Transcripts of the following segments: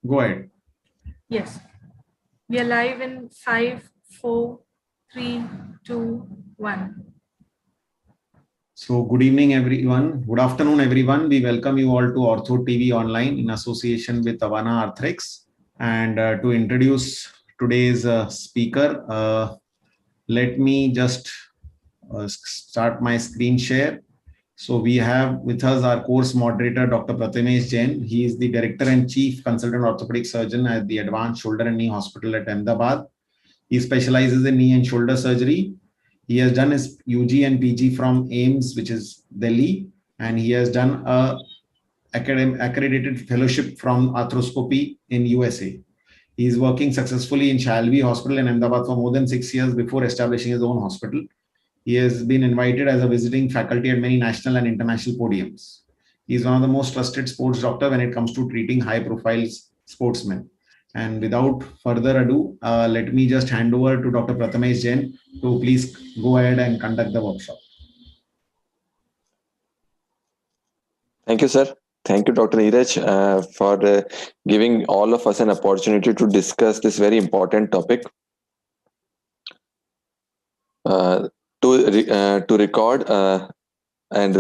Go ahead. Yes. We are live in 5, 4, 3, 2, 1. So good evening, everyone. Good afternoon, everyone. We welcome you all to OrthoTV online in association with Avana Arthrex. And to introduce today's speaker, let me just start my screen share. So we have with us our course moderator, Dr. Prathmesh Jain. He is the Director and Chief Consultant Orthopedic Surgeon at the Advanced Shoulder and Knee Hospital at Ahmedabad. He specializes in knee and shoulder surgery. He has done his UG and PG from AIMS, which is Delhi, and he has done a accredited fellowship from arthroscopy in USA. He is working successfully in Shalvi Hospital in Ahmedabad for more than 6 years before establishing his own hospital. He has been invited as a visiting faculty at many national and international podiums. He is one of the most trusted sports doctors when it comes to treating high-profile sportsmen. And without further ado, let me just hand over to Dr. Prathmesh Jain to please go ahead and conduct the workshop. Thank you, sir. Thank you, Dr. Neeraj, for giving all of us an opportunity to discuss this very important topic. To record, and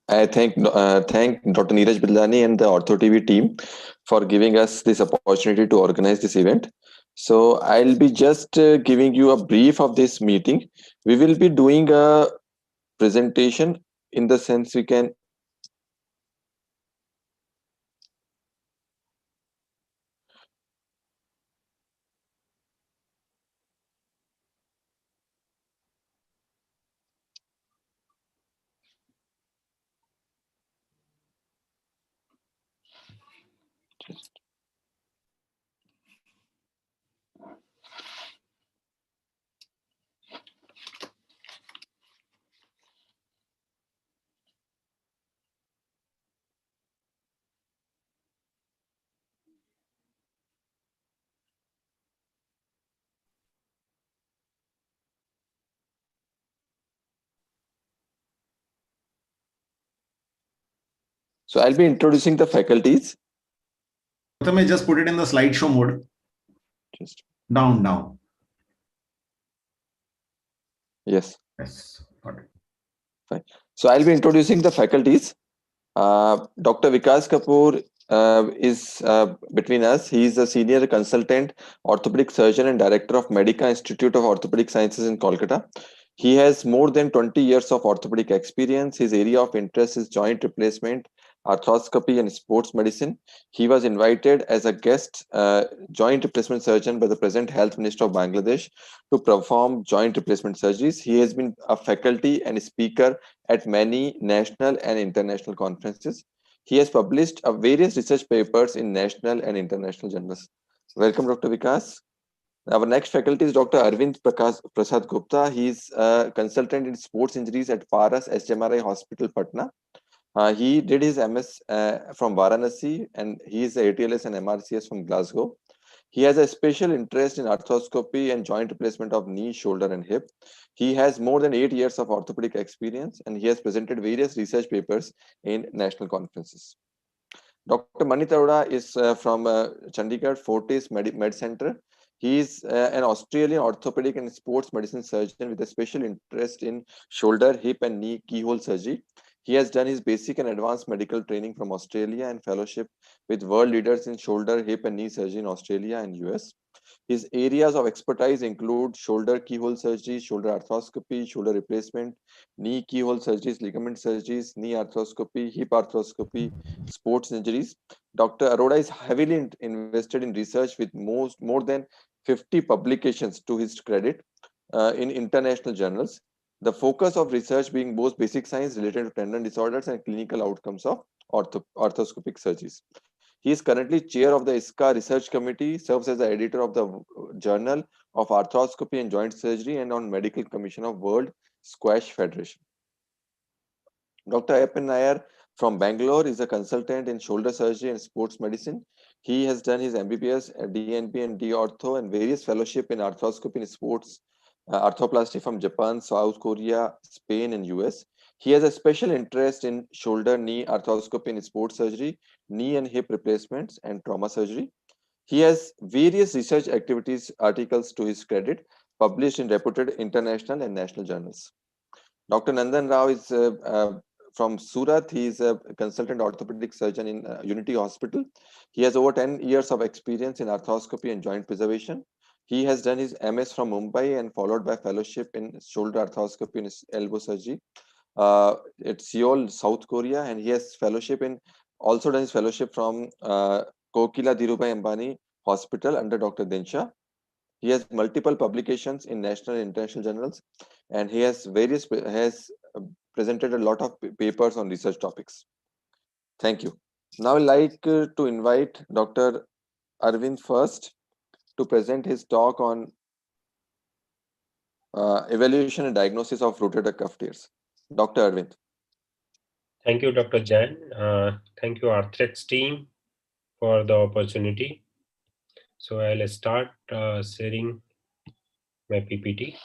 I thank Dr. Neeraj Bildani and the OrthoTV team for giving us this opportunity to organize this event. So I'll be just giving you a brief of this meeting. We will be doing a presentation in the sense we can. So I'll be introducing the faculties. Prathmesh, just put it in the slideshow mode. Just down. Yes. Yes. Got it. Fine. So I'll be introducing the faculties. Dr. Vikash Kapoor is between us. He is a senior consultant, orthopedic surgeon and director of Medica Institute of Orthopedic Sciences in Kolkata. He has more than 20 years of orthopedic experience. His area of interest is joint replacement, arthroscopy and sports medicine. He was invited as a guest joint replacement surgeon by the present Health Minister of Bangladesh to perform joint replacement surgeries. He has been a faculty and speaker at many national and international conferences. He has published various research papers in national and international journals. Welcome, Dr. Vikas. Our next faculty is Dr. Arvind Prasad Gupta. He is a consultant in sports injuries at Paras HMRI Hospital, Patna. He did his MS from Varanasi, and he is a ATLS and MRCS from Glasgow. He has a special interest in arthroscopy and joint replacement of knee, shoulder, and hip. He has more than 8 years of orthopedic experience, and he has presented various research papers in national conferences. Dr. Manit Arora is from Chandigarh Fortis Med Center. He is an Australian orthopedic and sports medicine surgeon with a special interest in shoulder, hip, and knee keyhole surgery. He has done his basic and advanced medical training from Australia and fellowship with world leaders in shoulder, hip, and knee surgery in Australia and US. His areas of expertise include shoulder keyhole surgery, shoulder arthroscopy, shoulder replacement, knee keyhole surgeries, ligament surgeries, knee arthroscopy, hip arthroscopy, sports injuries. Dr. Arora is heavily invested in research with more than 50 publications to his credit in international journals. The focus of research being both basic science related to tendon disorders and clinical outcomes of arthroscopic surgeries. He is currently chair of the ISCA Research Committee, serves as the editor of the Journal of Arthroscopy and Joint Surgery and on Medical Commission of World Squash Federation. Dr. Ayyappan Nair from Bangalore is a consultant in shoulder surgery and sports medicine. He has done his MBBS, DNP and D-Ortho and various fellowship in arthroscopy in sports, arthroplasty from Japan, South Korea, Spain and US. He has a special interest in shoulder, knee arthroscopy and sports surgery, knee and hip replacements, and trauma surgery. He has various research activities articles to his credit, published in reputed international and national journals. Dr. Nandan Rao is from Surat. He is a consultant orthopedic surgeon in Unity Hospital. He has over 10 years of experience in arthroscopy and joint preservation. He has done his MS from Mumbai and followed by fellowship in shoulder arthroscopy and elbow surgery at Seoul, South Korea, and he has fellowship in also done his fellowship from Kokila Dhirubhai Ambani Hospital under Dr. Dinsha. He has multiple publications in national and international journals, and he has presented a lot of papers on research topics. Thank you. Now I'd like to invite Dr. Arvind first to present his talk on evaluation and diagnosis of rotator cuff tears. Dr. Arvind. Thank you, Dr. Jain. Thank you, Arthrex team, for the opportunity. So I'll start sharing my PPT.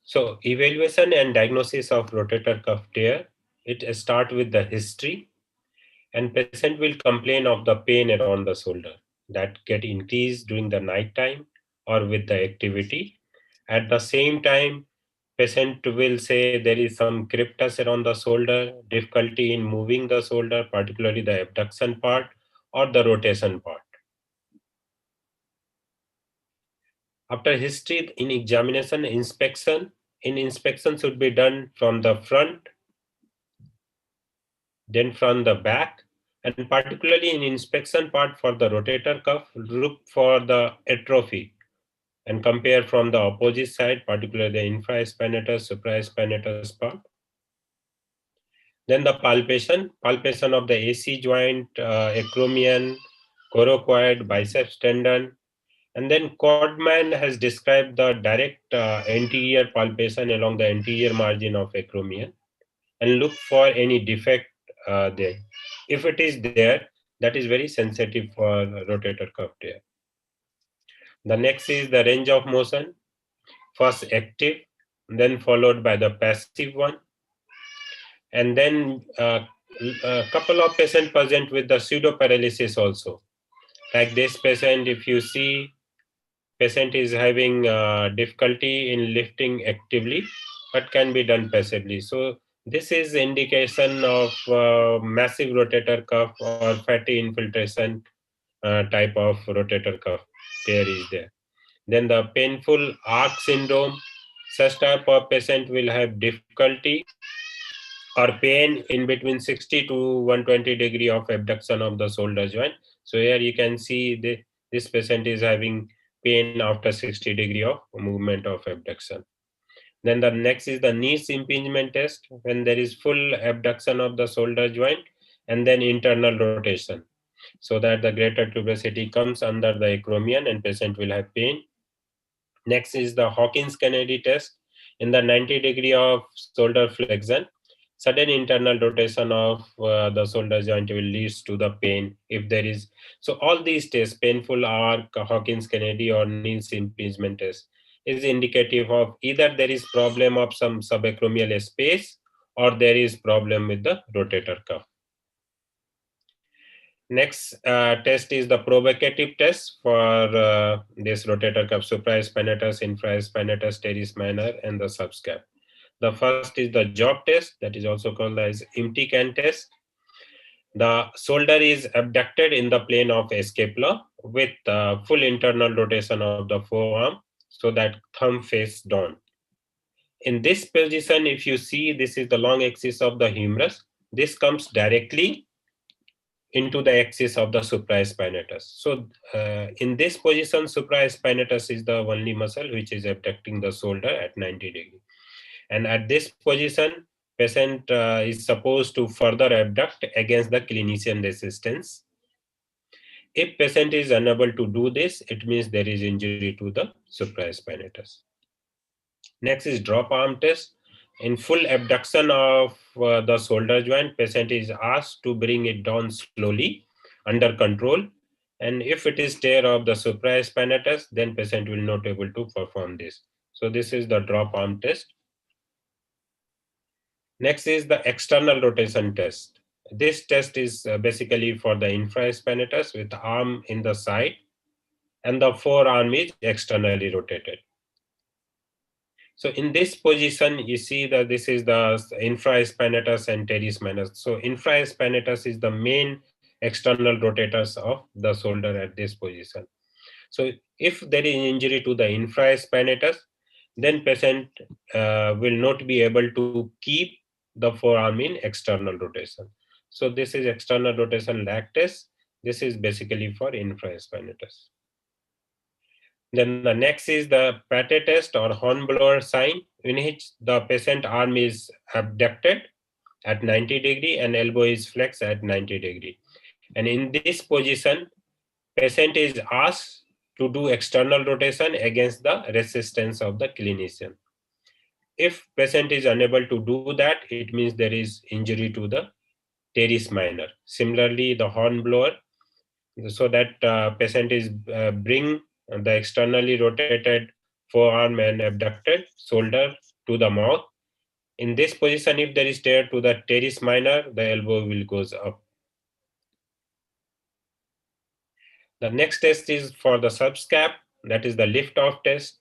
So evaluation and diagnosis of rotator cuff tear, it starts with the history, and patient will complain of the pain around the shoulder that get increased during the night time or with the activity. At the same time, patient will say there is some cryptus around the shoulder, difficulty in moving the shoulder, particularly the abduction part or the rotation part. After history, in examination, inspection should be done from the front, then from the back, and particularly in inspection part for the rotator cuff, look for the atrophy and compare from the opposite side, particularly the infraspinatus, supraspinatus part. Then the palpation of the AC joint, acromion, coracoid, biceps tendon. And then Codman has described the direct anterior palpation along the anterior margin of acromion and look for any defect there. If it is there, that is very sensitive for rotator cuff tear. The next is the range of motion, first active, then followed by the passive one. And then a couple of patients present with the pseudo paralysis also. Like this patient, if you see, patient is having difficulty in lifting actively, but can be done passively. So this is indication of massive rotator cuff or fatty infiltration type of rotator cuff tear is there. Then the painful arc syndrome, such type of patient will have difficulty or pain in between 60 to 120 degree of abduction of the shoulder joint. So here you can see this patient is having pain after 60 degree of movement of abduction. Then the next is the knee impingement test, when there is full abduction of the shoulder joint and then internal rotation, so that the greater tuberosity comes under the acromion and patient will have pain. Next is the Hawkins-Kennedy test. In the 90 degree of shoulder flexion, sudden internal rotation of the shoulder joint will lead to the pain if there is. So all these tests, painful arc, Hawkins-Kennedy or knee impingement test, is indicative of either there is problem of some subacromial space or there is problem with the rotator cuff. Next test is the provocative test for this rotator cuff, supraspinatus, infraspinatus, teres minor, and the subscap. The first is the job test, that is also called as empty can test. The shoulder is abducted in the plane of scapula with full internal rotation of the forearm so that thumb face down. In this position, if you see, this is the long axis of the humerus. This comes directly into the axis of the supraspinatus. So in this position, supraspinatus is the only muscle which is abducting the shoulder at 90 degree. And at this position, patient is supposed to further abduct against the clinician resistance. If patient is unable to do this, it means there is injury to the supraspinatus. Next is drop arm test. In full abduction of the shoulder joint, patient is asked to bring it down slowly under control And if it is tear of the supraspinatus, then patient will not able to perform this. So this is the drop arm test. Next is the external rotation test. This test is basically for the infraspinatus with arm in the side, and the forearm is externally rotated. So in this position, you see that this is the infraspinatus and teres minor. So infraspinatus is the main external rotators of the shoulder at this position. So if there is injury to the infraspinatus, then patient will not be able to keep the forearm in external rotation. So this is external rotation lag test. This is basically for infraspinatus. Then the next is the pate test or hornblower sign, in which the patient arm is abducted at 90 degree and elbow is flexed at 90 degree. And in this position, patient is asked to do external rotation against the resistance of the clinician. If patient is unable to do that, it means there is injury to the teres minor. Similarly, the hornblower, so that patient is bring the externally rotated forearm and abducted shoulder to the mouth. In this position, if there is tear to the teres minor, the elbow will goes up. The next test is for the subscap, that is the lift off test.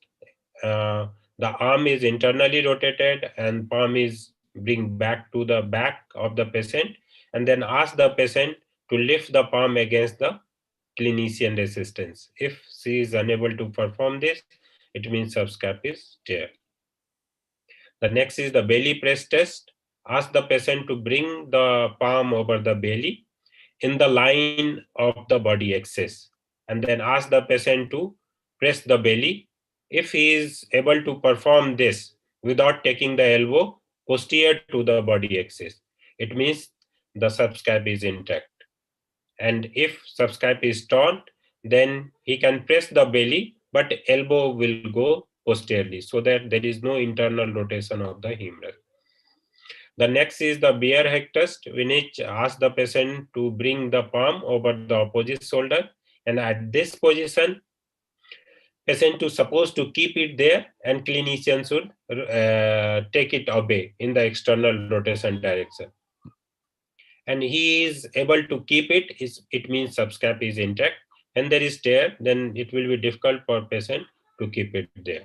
The arm is internally rotated and palm is bring back to the back of the patient, and then ask the patient to lift the palm against the clinician resistance. If she is unable to perform this, it means subscap is tear. The next is the belly press test. Ask the patient to bring the palm over the belly in the line of the body axis, and then ask the patient to press the belly. If he is able to perform this without taking the elbow posterior to the body axis, it means the subscap is intact. And if subscap is torn, then he can press the belly, but elbow will go posteriorly, so that there is no internal rotation of the humeral. The next is the bear hug test, in which asks the patient to bring the palm over the opposite shoulder, and at this position, patient is supposed to keep it there, and clinician should take it away in the external rotation direction. And he is able to keep it, it means subscap is intact. And there is tear, then it will be difficult for patient to keep it there.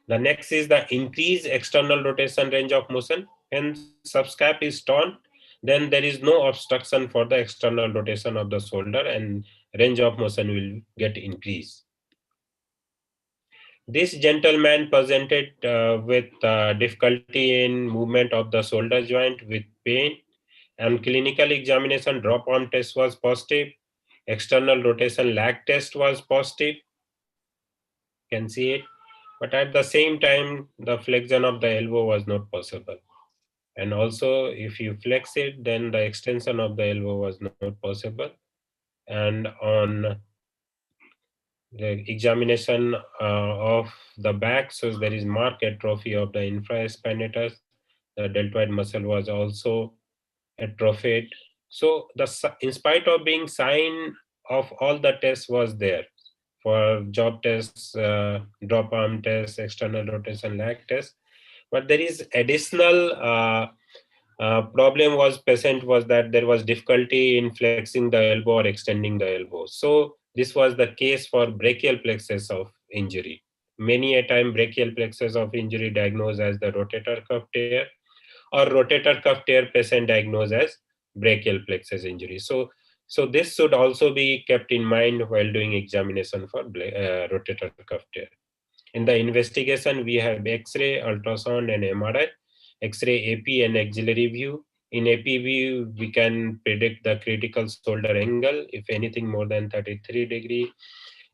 The next is the increased external rotation range of motion. When subscap is torn, then there is no obstruction for the external rotation of the shoulder, and range of motion will get increased. This gentleman presented with difficulty in movement of the shoulder joint with pain, and clinical examination drop arm test was positive. External rotation lag test was positive. You can see it. But at the same time, the flexion of the elbow was not possible. And also, if you flex it, then the extension of the elbow was not possible. And on the examination of the back, so there is marked atrophy of the infraspinatus. The deltoid muscle was also atrophied. So in spite of being sign of all the tests was there for job tests, drop arm tests, external rotation lag test, but there is additional problem was patient was that there was difficulty in flexing the elbow or extending the elbow. So this was the case for brachial plexus of injury. Many a time brachial plexus of injury diagnosed as the rotator cuff tear, or rotator cuff tear patient diagnosed as brachial plexus injury. So this should also be kept in mind while doing examination for rotator cuff tear. In the investigation, we have X-ray, ultrasound, and MRI. X-ray, AP, and axillary view. In AP view, we can predict the critical shoulder angle. If anything more than 33 degree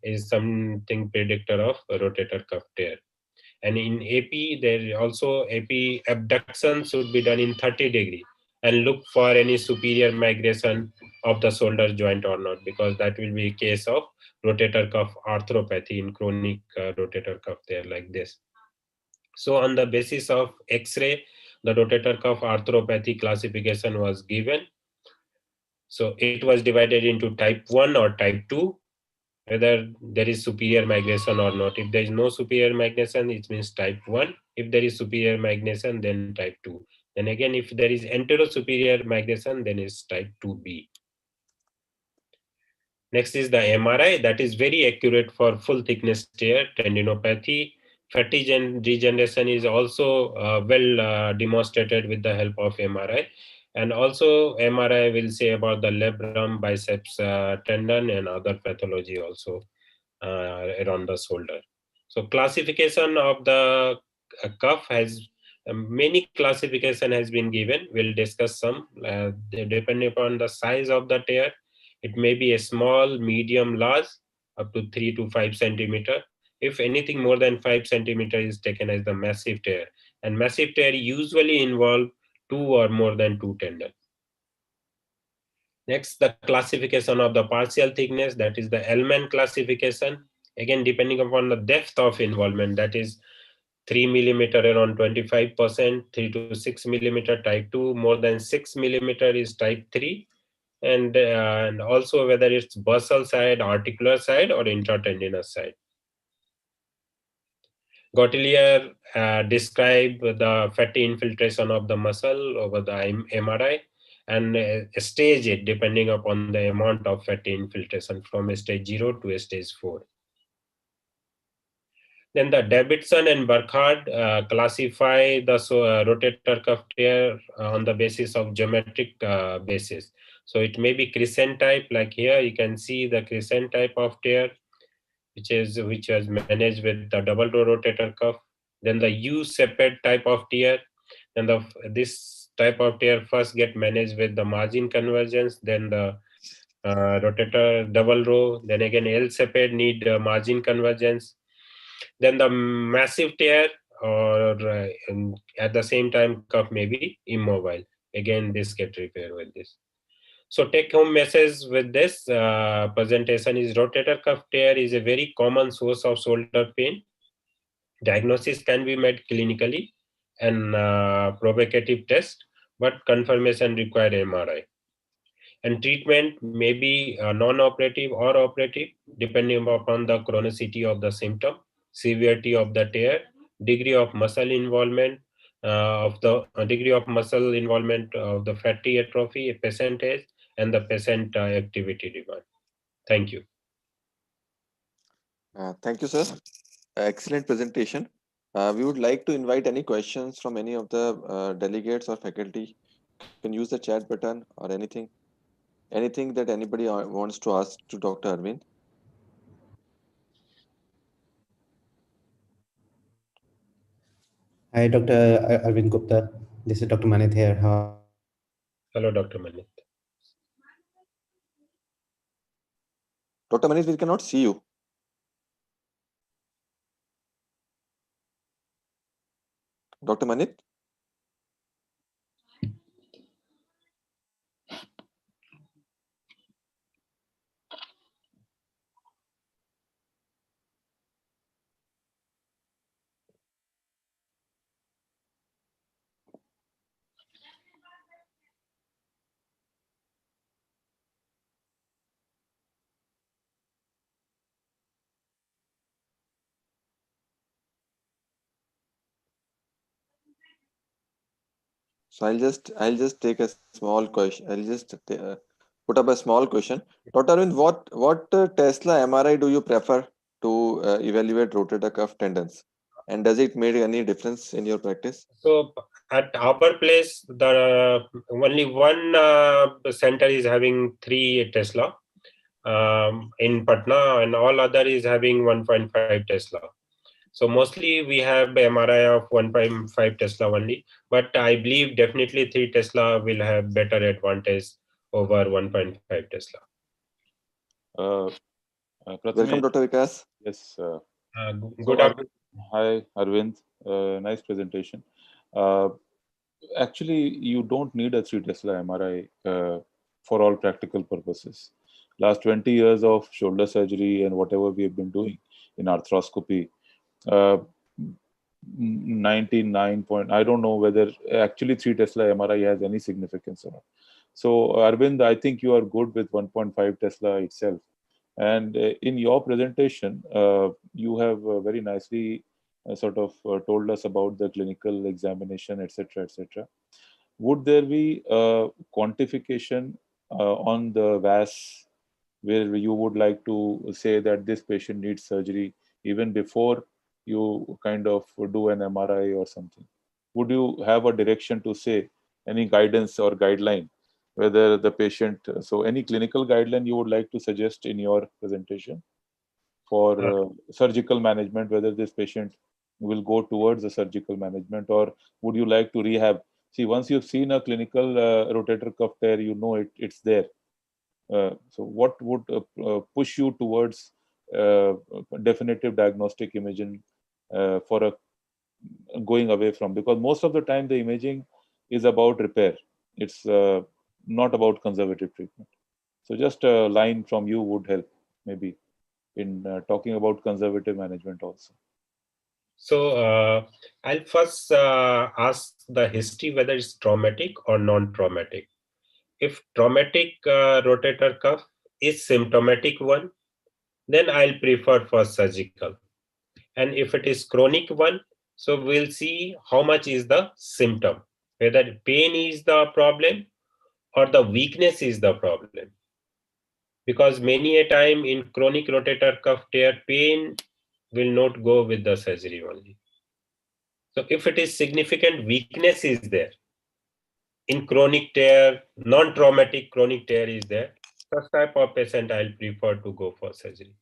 is something predictor of rotator cuff tear. And in AP, there also AP abduction should be done in 30 degree and look for any superior migration of the shoulder joint or not, because that will be a case of rotator cuff arthropathy in chronic rotator cuff tear like this. So on the basis of X-ray, the rotator cuff arthropathy classification was given. So it was divided into type 1 or type 2, whether there is superior migration or not. If there is no superior migration, it means type 1. If there is superior migration, then type 2. Then again, if there is anterosuperior migration, then it's type 2B. Next is the MRI, that is very accurate for full thickness tear, tendinopathy. Fatty degeneration is also well demonstrated with the help of MRI. And also MRI will say about the labrum, biceps tendon and other pathology also around the shoulder. So classification of the cuff has many classification has been given. We'll discuss some depending upon the size of the tear. It may be a small, medium, large, up to 3 to 5 centimeter. If anything more than 5 centimeter is taken as the massive tear, and massive tear usually involve 2 or more than 2 tendons. Next, the classification of the partial thickness, that is the Ellman classification. Again, depending upon the depth of involvement, that is 3 millimeter around 25%, 3 to 6 millimeter type 2, more than 6 millimeter is type 3, and also whether it's bursal side, articular side, or intertendinous side. Gautelier described the fatty infiltration of the muscle over the MRI and stage it depending upon the amount of fatty infiltration from stage 0 to stage 4. Then the Davidson and Burkhardt classify the rotator cuff tear on the basis of geometric basis. So it may be crescent type, like here you can see the crescent type of tear, which was managed with the double row rotator cuff. Then the U-shaped type of tear, and this type of tear first get managed with the margin convergence, then the rotator double row, then again L-shaped need margin convergence. Then the massive tear, or at the same time cuff may be immobile. Again, this get repaired with this. So take home message with this presentation is rotator cuff tear is a very common source of shoulder pain. Diagnosis can be made clinically and provocative test, but confirmation require MRI. And treatment may be non-operative or operative depending upon the chronicity of the symptom, severity of the tear, degree of muscle involvement of the fatty atrophy, percentage, and the patient activity demand. Thank you. Thank you, sir. Excellent presentation. We would like to invite any questions from any of the delegates or faculty. You can use the chat button or anything that anybody wants to ask to Dr. Arvind. Hi, Dr. Arvind Gupta. This is Dr. Manit here. How are you? Hello, Dr. Manit. Dr. Manit, we cannot see you. Dr. Manit? So I'll just take a small question. I'll just put up a small question. Dr. Arvind, what Tesla MRI do you prefer to evaluate rotator cuff tendons? And does it make any difference in your practice? So at our place, the only one center is having 3 Tesla in Patna, and all other is having 1.5 Tesla. So mostly we have MRI of 1.5 Tesla only, but I believe definitely 3 Tesla will have better advantage over 1.5 Tesla. Welcome, Dr. Vikash. Yes. Good afternoon. Hi, Arvind. Nice presentation. Actually, you don't need a 3 Tesla MRI for all practical purposes. Last 20 years of shoulder surgery and whatever we have been doing in arthroscopy, 99 point, I don't know whether actually 3 Tesla MRI has any significance or not. So Arvind, I think you are good with 1.5 Tesla itself. And in your presentation, you have very nicely told us about the clinical examination, etc., etc. Would there be a quantification on the VAS where you would like to say that this patient needs surgery even before you kind of do an MRI or something? Would you have a direction to say any guidance or guideline whether the patient, so any clinical guideline you would like to suggest in your presentation for surgical management, whether this patient will go towards the surgical management, or would you like to rehab? See, once you've seen a clinical rotator cuff tear, you know it's there. So what would push you towards definitive diagnostic imaging for a going away from, because most of the time the imaging is about repair. It's not about conservative treatment. So just a line from you would help maybe in talking about conservative management also. So I'll first ask the history whether it's traumatic or non-traumatic. If traumatic rotator cuff is symptomatic one, then I'll prefer for surgical. And if it is chronic one, so we'll see how much is the symptom, whether pain is the problem or the weakness is the problem. Because many a time in chronic rotator cuff tear, pain will not go with the surgery only. So if it is significant weakness is there, in chronic tear, non-traumatic chronic tear is there, such type of patient I'll prefer to go for surgery.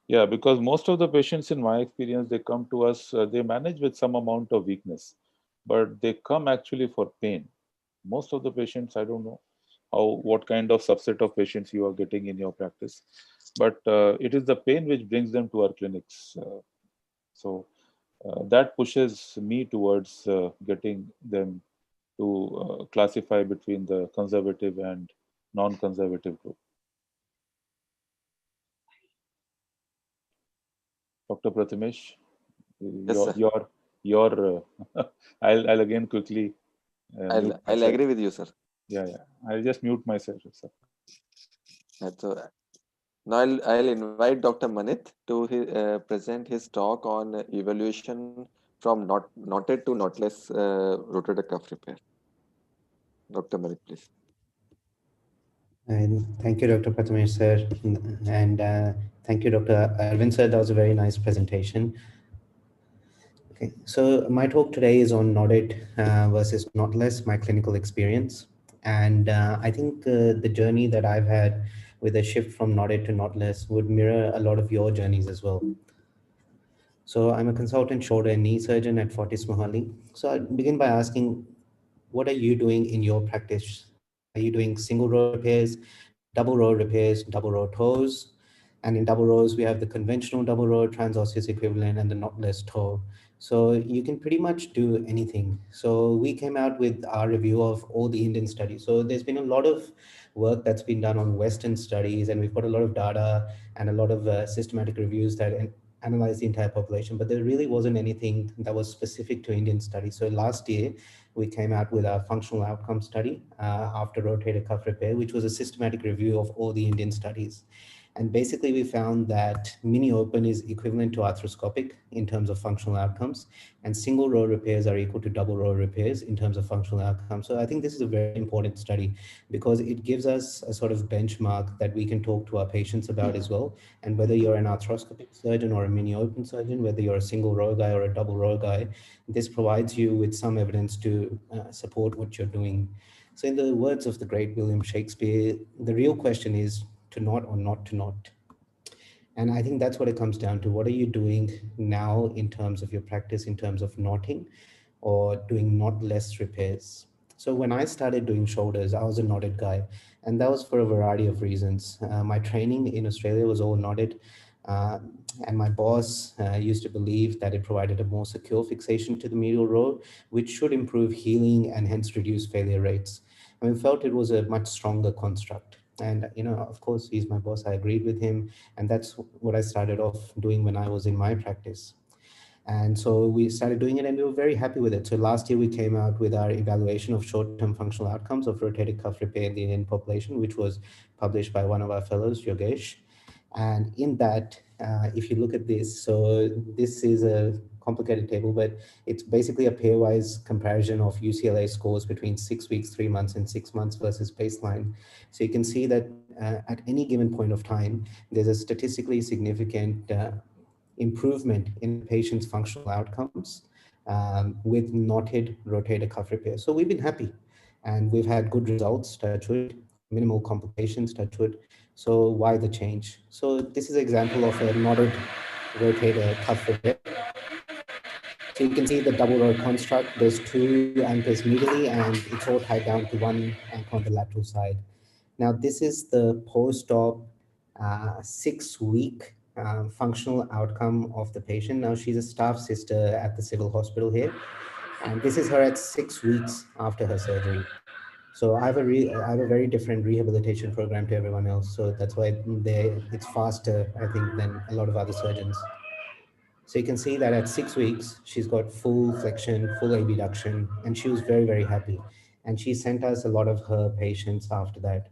Yeah, because most of the patients in my experience, they come to us, they manage with some amount of weakness, but they come actually for pain. Most of the patients, I don't know what kind of subset of patients you are getting in your practice, but it is the pain which brings them to our clinics. So that pushes me towards getting them to classify between the conservative and non-conservative group. Dr. Prathmesh, Yes, your I'll again quickly I'll agree with you, sir. Yeah, I'll just mute myself, sir. So now I'll invite Dr. Manit to present his talk on evaluation from knotted to knotless rotator cuff repair. Dr. Manit, please. And thank you, Dr. Prathmesh, sir. And thank you, Dr. Arvind, sir. That was a very nice presentation. Okay, so my talk today is on knotted versus knotless, my clinical experience. And I think the journey that I've had with a shift from knotted to knotless would mirror a lot of your journeys as well. So I'm a consultant shoulder and knee surgeon at Fortis Mohali. So I'll begin by asking, what are you doing in your practice? Are you doing single row repairs, double row repairs, double row toes? And in double rows, we have the conventional double row, transosseous equivalent, and the knotless toe. So you can pretty much do anything. So we came out with our review of all the Indian studies. So there's been a lot of work that's been done on Western studies, and we've got a lot of data and a lot of systematic reviews that analyze the entire population, but there really wasn't anything that was specific to Indian studies. So last year, we came out with a functional outcome study after rotator cuff repair, which was a systematic review of all the Indian studies. And basically, we found that mini open is equivalent to arthroscopic in terms of functional outcomes, and single row repairs are equal to double row repairs in terms of functional outcomes. So I think this is a very important study because it gives us a sort of benchmark that we can talk to our patients about as well. And whether you're an arthroscopic surgeon or a mini open surgeon, whether you're a single row guy or a double row guy, this provides you with some evidence to support what you're doing. So in the words of the great William Shakespeare, the real question is to knot or not to knot. And I think that's what it comes down to. What are you doing now in terms of your practice, in terms of knotting or doing knotless repairs? So when I started doing shoulders, I was a knotted guy, and that was for a variety of reasons. My training in Australia was all knotted, and my boss used to believe that it provided a more secure fixation to the medial row, which should improve healing and hence reduce failure rates. And we felt it was a much stronger construct. And, you know, of course, he's my boss. I agreed with him. And that's what I started off doing when I was in my practice. And so we started doing it and we were very happy with it. So last year we came out with our evaluation of short-term functional outcomes of rotator cuff repair in the Indian population, which was published by one of our fellows, Yogesh. And in that, if you look at this, so this is a complicated table, but it's basically a pairwise comparison of UCLA scores between 6 weeks, 3 months, and 6 months versus baseline. So you can see that at any given point of time, there's a statistically significant improvement in a patient's functional outcomes with knotted rotator cuff repair. So we've been happy and we've had good results, touch wood, minimal complications, touch wood. So why the change? So this is an example of a knotted rotator cuff repair. So you can see the double row construct. There's 2 anchors medially and it's all tied down to 1 anchor on the lateral side. Now this is the post-op 6-week functional outcome of the patient. Now she's a staff sister at the civil hospital here. And this is her at 6 weeks after her surgery. So I have a very different rehabilitation program to everyone else. So that's why it's faster, I think, than a lot of other surgeons. So you can see that at 6 weeks, she's got full flexion, full abduction, and she was very, very happy. And she sent us a lot of her patients after that.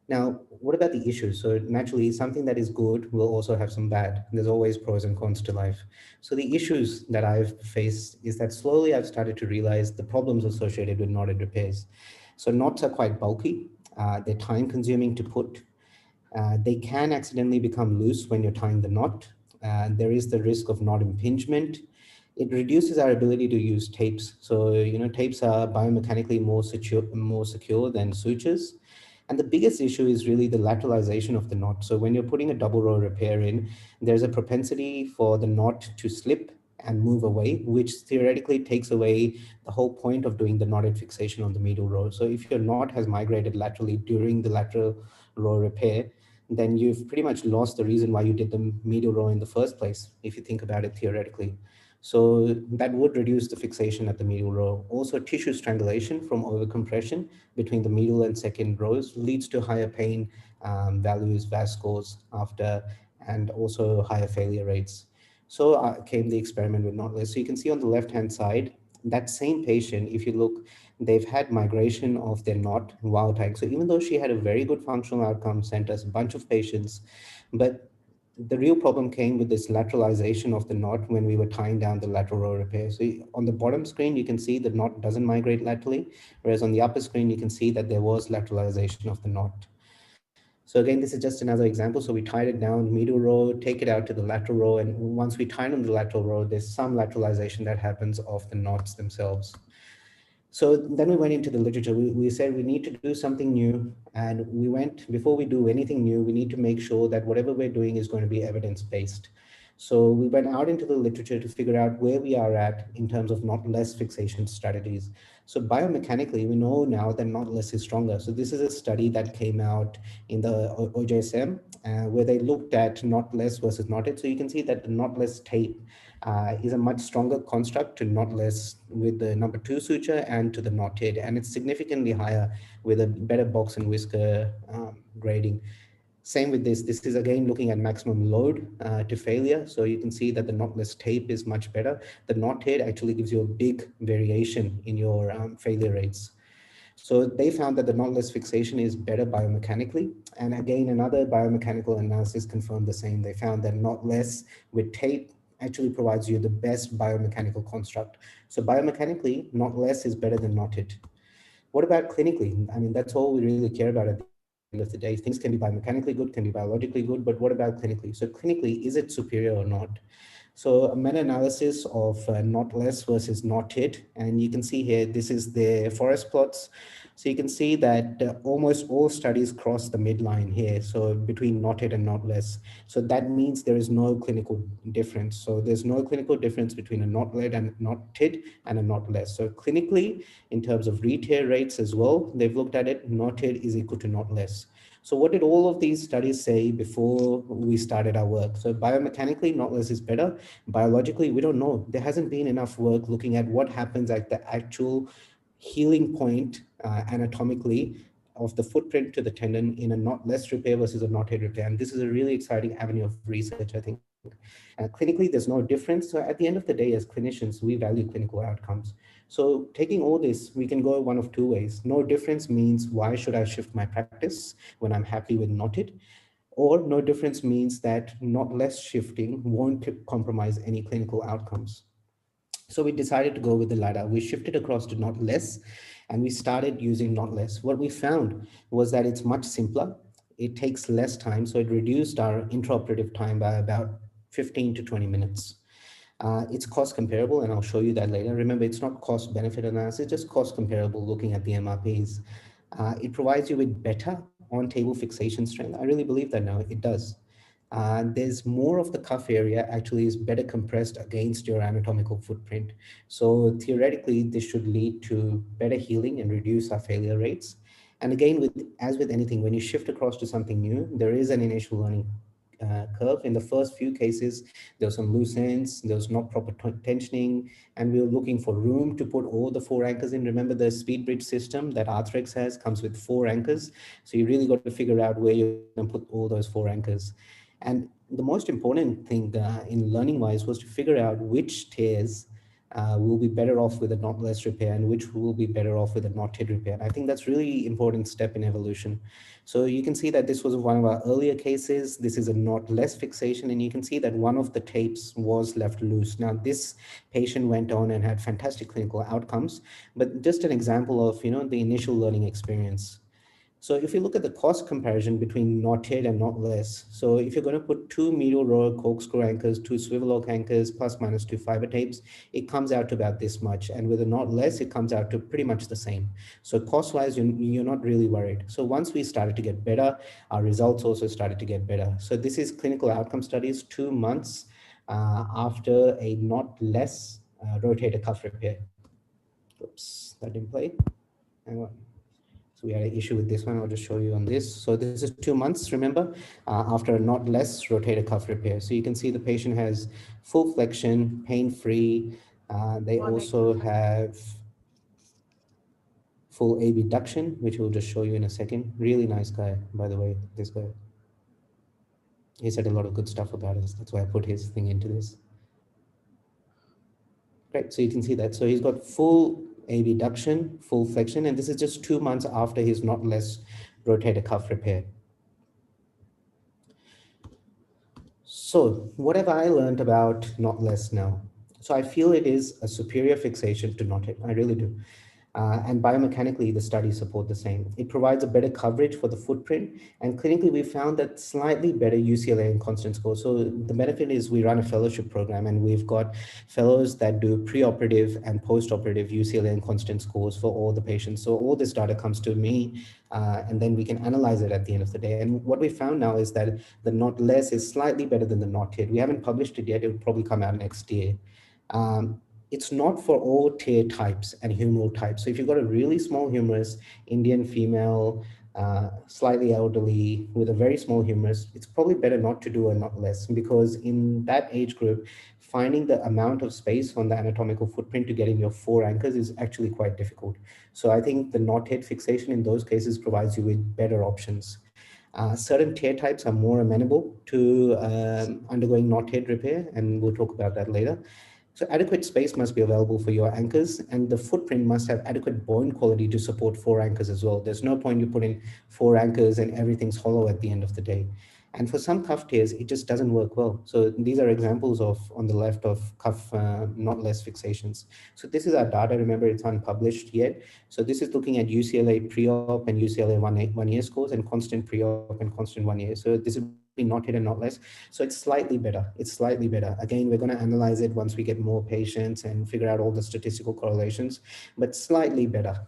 Now, what about the issues? So naturally, something that is good will also have some bad. There's always pros and cons to life. So the issues that I've faced is that slowly I've started to realize the problems associated with knotted repairs. So knots are quite bulky. They're time consuming to put. They can accidentally become loose when you're tying the knot. There is the risk of knot impingement. It reduces our ability to use tapes. So, tapes are biomechanically more secure than sutures. And the biggest issue is really the lateralization of the knot. So when you're putting a double row repair in, there's a propensity for the knot to slip and move away, which theoretically takes away the whole point of doing the knotted fixation on the medial row. So if your knot has migrated laterally during the lateral row repair, then you've pretty much lost the reason why you did the medial row in the first place, if you think about it theoretically. So that would reduce the fixation at the medial row. Also, tissue strangulation from overcompression between the medial and second rows leads to higher pain values, VAS scores after, and also higher failure rates. So came the experiment with Knotless. So you can see on the left-hand side, that same patient, if you look, they've had migration of their knot while tying. So even though she had a very good functional outcome, sent us a bunch of patients, but the real problem came with this lateralization of the knot when we were tying down the lateral row repair. So on the bottom screen, you can see the knot doesn't migrate laterally, whereas on the upper screen, you can see that there was lateralization of the knot. So again, this is just another example. So we tied it down medial row, take it out to the lateral row. And once we tied on the lateral row, there's some lateralization that happens of the knots themselves. So then we went into the literature. We said we need to do something new. And we went, before we do anything new, we need to make sure that whatever we're doing is going to be evidence-based. So we went out into the literature to figure out where we are at in terms of knotless fixation strategies. So biomechanically, we know now that knotless is stronger. So this is a study that came out in the OJSM where they looked at knotless versus knotted. So you can see that the knotless tape is a much stronger construct to knotless with the number 2 suture and to the knotted, and it's significantly higher with a better box and whisker grading. Same with this is again looking at maximum load to failure. So you can see that the knotless tape is much better. The knotted actually gives you a big variation in your failure rates. So they found that the knotless fixation is better biomechanically. And again, another biomechanical analysis confirmed the same. They found that knotless with tape actually provides you the best biomechanical construct. So biomechanically, knotless is better than knotted. What about clinically? I mean, that's all we really care about at the end of the day. Things can be biomechanically good, can be biologically good, but what about clinically? So clinically, is it superior or not? So a meta-analysis of knotless versus knotted, and you can see here, this is the forest plots. So you can see that almost all studies cross the midline here, so between knotted and knotless. So that means there is no clinical difference. So there's no clinical difference between a knotted and knotted and a knotless. So clinically, in terms of re-tear rates as well, they've looked at it, knotted is equal to knotless. So what did all of these studies say before we started our work? So biomechanically, knotless is better. Biologically, we don't know. There hasn't been enough work looking at what happens at the actual healing point anatomically of the footprint to the tendon in a knotless repair versus a knotted repair. And this is a really exciting avenue of research, I think. Clinically, there's no difference. So at the end of the day, as clinicians, we value clinical outcomes. So taking all this, we can go one of two ways. No difference means why should I shift my practice when I'm happy with knotted? Or no difference means that not less shifting won't compromise any clinical outcomes. So we decided to go with the latter. We shifted across to not less, and we started using not less. What we found was that it's much simpler. It takes less time, so it reduced our intraoperative time by about 15 to 20 minutes. It's cost comparable, and I'll show you that later. Remember, it's not cost benefit analysis, just cost comparable looking at the MRPs. It provides you with better on-table fixation strength. I really believe that now, it does. There's more of the cuff area actually is better compressed against your anatomical footprint. So theoretically, this should lead to better healing and reduce our failure rates. And again, as with anything, when you shift across to something new, there is an initial learning curve. In the first few cases, there was some loose ends, there was not proper tensioning, and we were looking for room to put all the 4 anchors in. Remember, the speed bridge system that Arthrex has comes with 4 anchors. So you really got to figure out where you're going to put all those 4 anchors. And the most important thing in learning wise was to figure out which tears will be better off with a knot less repair and which will be better off with a knotted repair. I think that's really important step in evolution. So you can see that this was one of our earlier cases. This is a knot less fixation, and you can see that one of the tapes was left loose. Now this patient went on and had fantastic clinical outcomes, but just an example of, the initial learning experience. So if you look at the cost comparison between knotted and not less, so if you're going to put 2 medial row corkscrew anchors, 2 swivel oak anchors, plus minus 2 fiber tapes, it comes out to about this much. And with a not less, it comes out to pretty much the same. So cost-wise, you're not really worried. So once we started to get better, our results also started to get better. So this is clinical outcome studies 2 months after a not less rotator cuff repair. Oops, that didn't play. Hang on. So we had an issue with this one. I'll just show you on this. So this is 2 months, remember, after a not less rotator cuff repair. So you can see the patient has full flexion, pain-free. They also have full abduction, which we'll just show you in a second. Really nice guy, by the way, this guy. He said a lot of good stuff about us. That's why I put his thing into this. Great, so you can see that. So he's got full abduction, full flexion, and this is just 2 months after his not less rotator cuff repair. So what have I learned about not less now? So I feel it is a superior fixation to knotted. I really do. And biomechanically, the studies support the same. It provides a better coverage for the footprint. And clinically, we found that slightly better UCLA and constant score. So the benefit is we run a fellowship program, and we've got fellows that do preoperative and postoperative UCLA and constant scores for all the patients. So all this data comes to me, and then we can analyze it at the end of the day. And what we found now is that the not less is slightly better than the knotted. We haven't published it yet. It will probably come out next year. It's not for all tear types and humeral types. So if you've got a really small humerus, Indian female, slightly elderly with a very small humerus, it's probably better not to do a not less, because in that age group, finding the amount of space on the anatomical footprint to get in your 4 anchors is actually quite difficult. So I think the knot-head fixation in those cases provides you with better options. Certain tear types are more amenable to undergoing knot-head repair, and we'll talk about that later. So adequate space must be available for your anchors, and the footprint must have adequate bone quality to support 4 anchors as well. There's no point you put in 4 anchors and everything's hollow at the end of the day. And for some cuff tears, it just doesn't work well. So these are examples of, on the left, of cuff not less fixations. So this is our data. Remember, it's unpublished yet. So this is looking at UCLA pre-op and UCLA 1 year scores, and constant pre-op and constant 1 year. So this is not hit and not less. So it's slightly better. It's slightly better. Again, we're going to analyze it once we get more patients and figure out all the statistical correlations, but slightly better.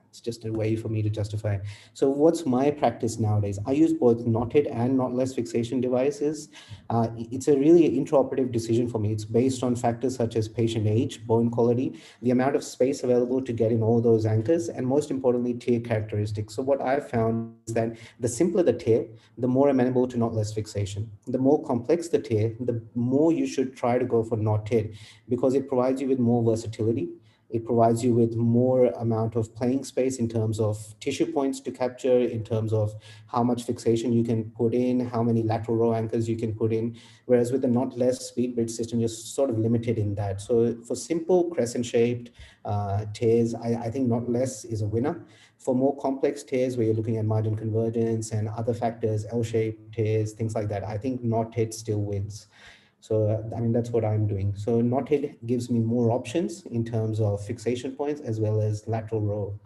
It's just a way for me to justify. So what's my practice nowadays? I use both knotted and not less fixation devices. It's a really intraoperative decision for me. It's based on factors such as patient age, bone quality, the amount of space available to get in all those anchors, and most importantly, tear characteristics. So what I've found is that the simpler the tear, the more amenable to not less fixation. The more complex the tear, the more you should try to go for knotted, because it provides you with more versatility. It provides you with more amount of playing space in terms of tissue points to capture, in terms of how much fixation you can put in, how many lateral row anchors you can put in. Whereas with the Knotless speed bridge system, you're sort of limited in that. So for simple crescent shaped tears, I think Knotless is a winner. For more complex tears where you're looking at margin convergence and other factors, L-shaped tears, things like that, I think knotted still wins. So, I mean, that's what I'm doing. So knotted gives me more options in terms of fixation points as well as lateral row.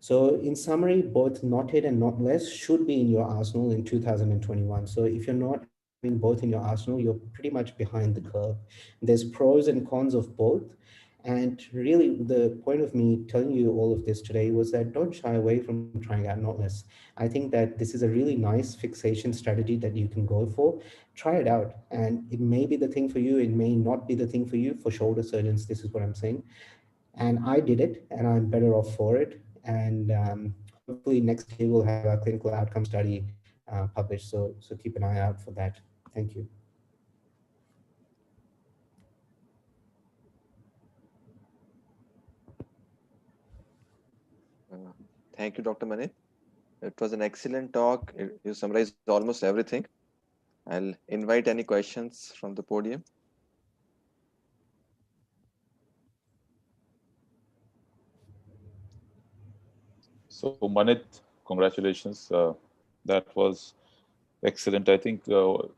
So in summary, both knotted and knotless should be in your arsenal in 2021. So if you're not having both in your arsenal, you're pretty much behind the curve. There's pros and cons of both. And really the point of me telling you all of this today was that don't shy away from trying out knotless. I think that this is a really nice fixation strategy that you can go for. Try it out, and it may be the thing for you, it may not be the thing for you. For shoulder surgeons, this is what I'm saying. And I did it, and I'm better off for it. And hopefully next year we'll have a clinical outcome study published. So keep an eye out for that. Thank you. Thank you, Dr. Manit. It was an excellent talk. You summarized almost everything. I'll invite any questions from the podium. So Manit, congratulations. That was excellent. I think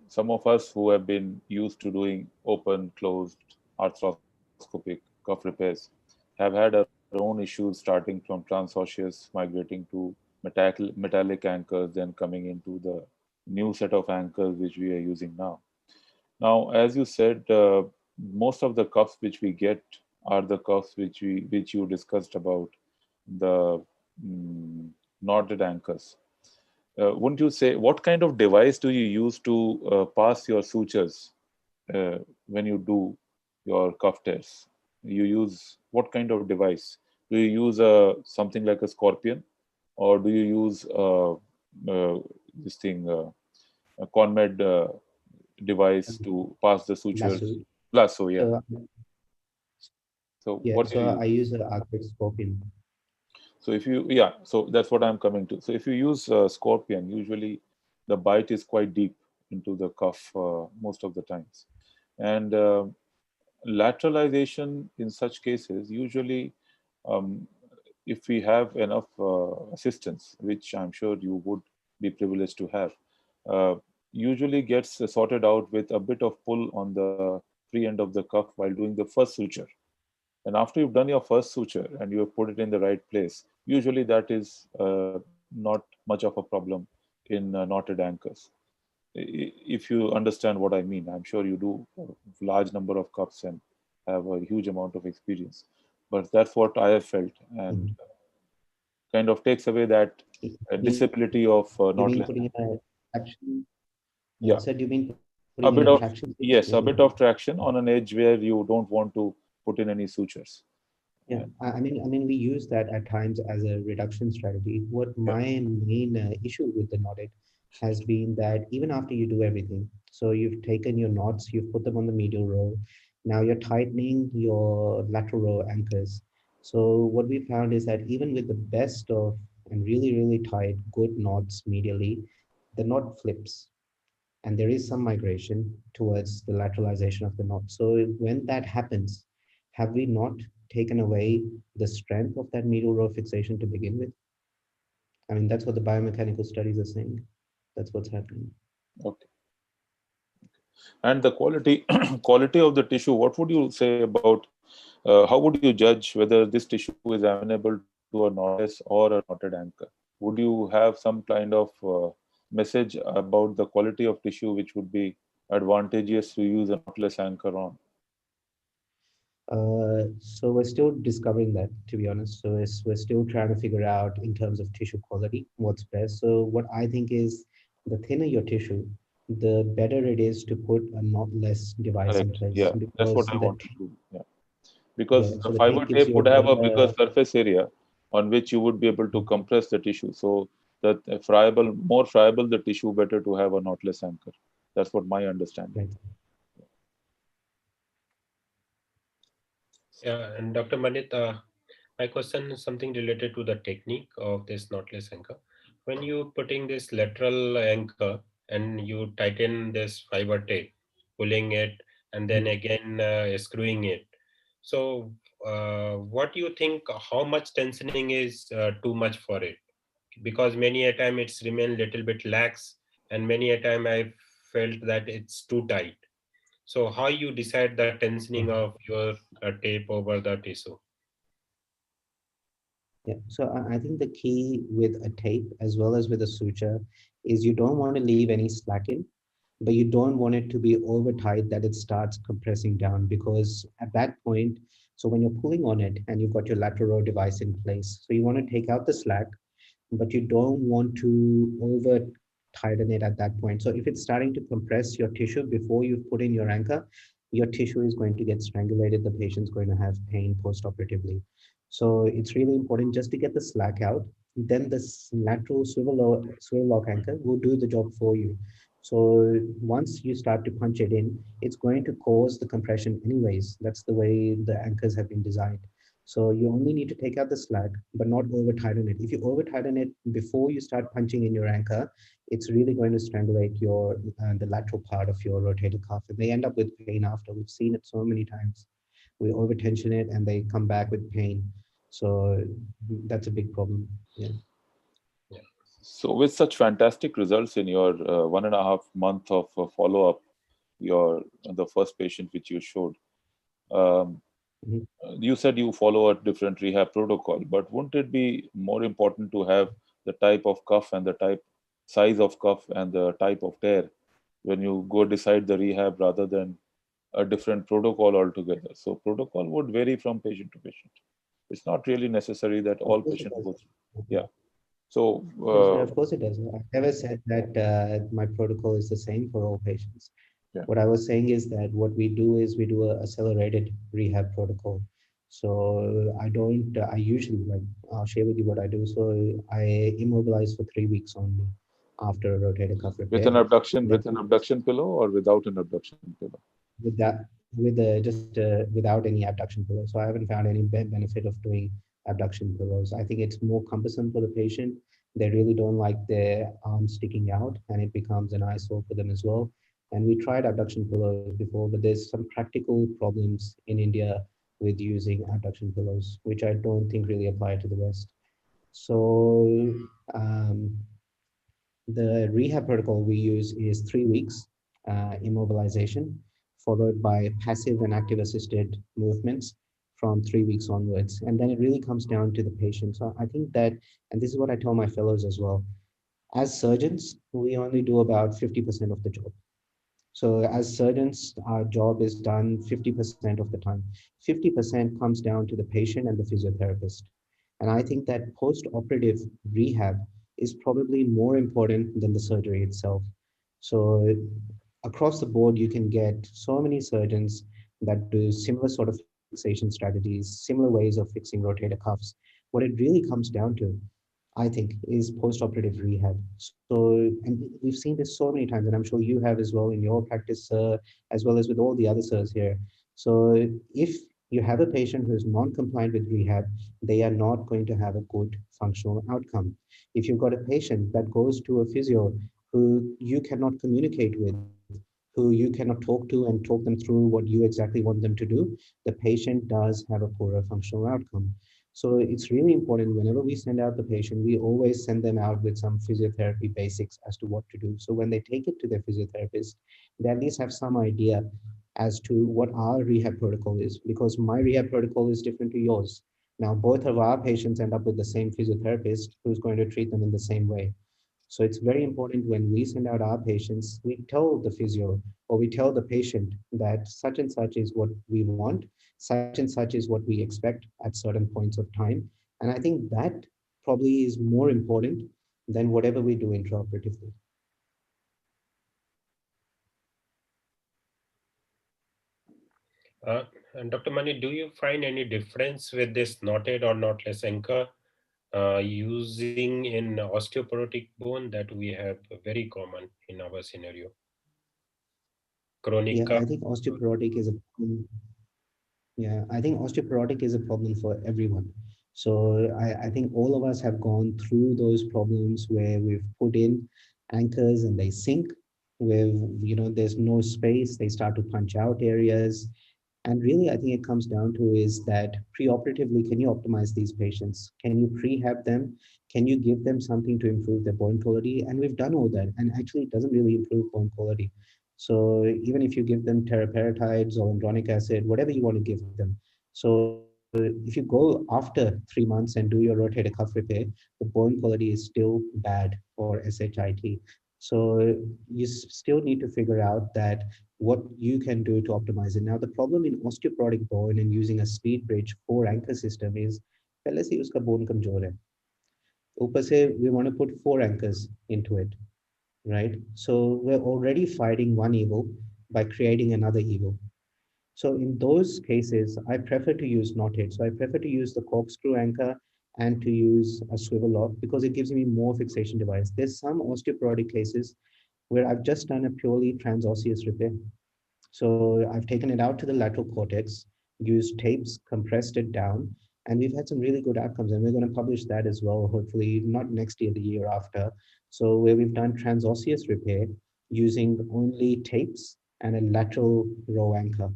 some of us who have been used to doing open, closed, arthroscopic cuff repairs have had our own issues, starting from transosseous, migrating to metallic anchors, then coming into the new set of anchors which we are using now. Now, as you said, most of the cuffs which we get are the cuffs which you discussed about, the knotted anchors. Wouldn't you say, what kind of device do you use to pass your sutures when you do your cuff tears? You use what kind of device? Do you use something like a scorpion, or do you use this thing, a ConMed device to pass the sutures? Lasso. Lasso, yeah. So So what do you use? I use an Arthrex scorpion. So if you, so that's what I'm coming to. So if you use scorpion, usually the bite is quite deep into the cuff most of the times. And lateralization in such cases, usually if we have enough assistance, which I'm sure you would be privileged to have, usually gets sorted out with a bit of pull on the free end of the cuff while doing the first suture. And after you've done your first suture and you have put it in the right place, usually that is not much of a problem in knotted anchors. If you understand what I mean, I'm sure you do a large number of cuffs and have a huge amount of experience. But that's what I have felt, and kind of takes away that disability of knotless. Putting in a traction? Yeah. So do you mean A bit of, traction? yes, a bit of traction on an edge where you don't want to put in any sutures. Yeah, I mean, we use that at times as a reduction strategy. What my main issue with the knotted has been that even after you do everything, so you've taken your knots, you've put them on the medial row, now you're tightening your lateral row anchors. So what we found is that even with the best of and really, really tight, good knots medially, the knot flips and there is some migration towards the lateralization of the knot. So when that happens, have we not taken away the strength of that medial row fixation to begin with? I mean, that's what the biomechanical studies are saying. That's what's happening. Okay. And the quality quality of the tissue, what would you say about, how would you judge whether this tissue is amenable to a knotless or a knotted anchor? Would you have some kind of message about the quality of tissue which would be advantageous to use a knotless anchor on? So we're still discovering that, to be honest. So we're still trying to figure out in terms of tissue quality, what's best. So what I think is the thinner your tissue, the better it is to put a knotless device in place. Yeah, that's what I want to do. Yeah. Because so the the fiber tape gives tape you would a have a better- bigger surface area on which you would be able to compress the tissue. So that more friable the tissue, better to have a knotless anchor. That's what my understanding. Right. Yeah, and Dr. Manit, my question is something related to the technique of this knotless anchor. When you putting this lateral anchor and you tighten this fiber tape, pulling it, and then again screwing it. So, what do you think? How much tensioning is too much for it? Because many a time it's remain little bit lax, and many a time I felt that it's too tight. So, how you decide the tensioning of your tape over the tissue? Yeah, so I think the key with a tape as well as with a suture is you don't want to leave any slack in, but you don't want it to be over tight that it starts compressing down, because at that point, so when you're pulling on it and you've got your lateral row device in place, so you want to take out the slack, but you don't want to over tighten it at that point. So if it's starting to compress your tissue before you put in your anchor, your tissue is going to get strangulated. The patient's going to have pain post-operatively. So it's really important just to get the slack out. Then the lateral swivel lock anchor will do the job for you. So once you start to punch it in, it's going to cause the compression anyways. That's the way the anchors have been designed. So you only need to take out the slack, but not over tighten it. If you over tighten it before you start punching in your anchor, it's really going to strangulate your the lateral part of your rotator cuff, and they end up with pain after. We've seen it so many times. We over tension it, and they come back with pain. So that's a big problem. Yeah. So, with such fantastic results in your 1.5 month of follow-up, your the first patient which you showed, um, Mhm. you said you follow a different rehab protocol, but wouldn't it be more important to have the type of cuff and the type size of cuff and the type of tear when you go decide the rehab rather than a different protocol altogether? So protocol would vary from patient to patient. It's not really necessary that Of all course it patients does. go through. Yeah. So Of course it does. I never said that my protocol is the same for all patients. yeah. What I was saying is that what we do is we do a accelerated rehab protocol. So I don't, I usually, like, I'll share with you what I do. So I immobilize for 3 weeks only after a rotator cuff With repair. an abduction, Then with an abduction pillow or without an abduction pillow? with that, with just without any abduction pillow. So I haven't found any benefit of doing abduction pillows. I think it's more cumbersome for the patient. They really don't like their arms sticking out, and it becomes an eyesore for them as well. And we tried abduction pillows before, but there's some practical problems in India with using abduction pillows, which I don't think really apply to the West. So um, the rehab protocol we use is 3 weeks immobilization, followed by passive and active assisted movements from 3 weeks onwards. And then it really comes down to the patient. So I think that, and this is what I tell my fellows as well, as surgeons, we only do about 50% of the job. So as surgeons, our job is done 50% of the time. 50% comes down to the patient and the physiotherapist. And I think that post-operative rehab is probably more important than the surgery itself. So across the board, you can get so many surgeons that do similar sort of fixation strategies, similar ways of fixing rotator cuffs. What it really comes down to, I think, is post-operative rehab. So, and we've seen this so many times, and I'm sure you have as well in your practice, as well as with all the other sirs here. So, if you have a patient who is non-compliant with rehab, they are not going to have a good functional outcome. If you've got a patient that goes to a physio who you cannot communicate with, who you cannot talk to and talk them through what you exactly want them to do, the patient does have a poorer functional outcome. So it's really important whenever we send out the patient, we always send them out with some physiotherapy basics as to what to do. So when they take it to their physiotherapist, they at least have some idea as to what our rehab protocol is, because my rehab protocol is different to yours. Now, both of our patients end up with the same physiotherapist who's going to treat them in the same way. So it's very important when we send out our patients, we tell the physio or we tell the patient that such and such is what we want, such and such is what we expect at certain points of time. And I think that probably is more important than whatever we do intraoperatively. And Dr. Mani, do you find any difference with this knotted or knotless anchor using in osteoporotic bone that we have very common in our scenario? Chronic Yeah, cuff. I think osteoporotic is a Yeah, I think osteoporotic is a problem for everyone. So I think all of us have gone through those problems where we've put in anchors and they sink, where there's no space, they start to punch out areas. And really, I think it comes down to is that preoperatively, can you optimize these patients? Can you prehab them? Can you give them something to improve their bone quality? And we've done all that. And actually, it doesn't really improve bone quality. So even if you give them teriparatides or andronic acid, whatever you want to give them. So if you go after 3 months and do your rotator cuff repair, the bone quality is still bad or SHIT. So you still need to figure out that what you can do to optimize it. Now, the problem in osteoporotic bone and using a speed bridge 4 anchor system is पहले से ही उसका bone कमजोर है. ऊपर से we want to put 4 anchors into it, right? So we're already fighting one evil by creating another evil. So in those cases, I prefer to use knotted. So I prefer to use the corkscrew anchor and to use a swivel lock because it gives me more fixation device. There's some osteoporotic cases where I've just done a purely transosseous repair. So I've taken it out to the lateral cortex, used tapes, compressed it down, and we've had some really good outcomes. And we're going to publish that as well, hopefully not next year, the year after. So where we've done transosseous repair using only tapes and a lateral row anchor.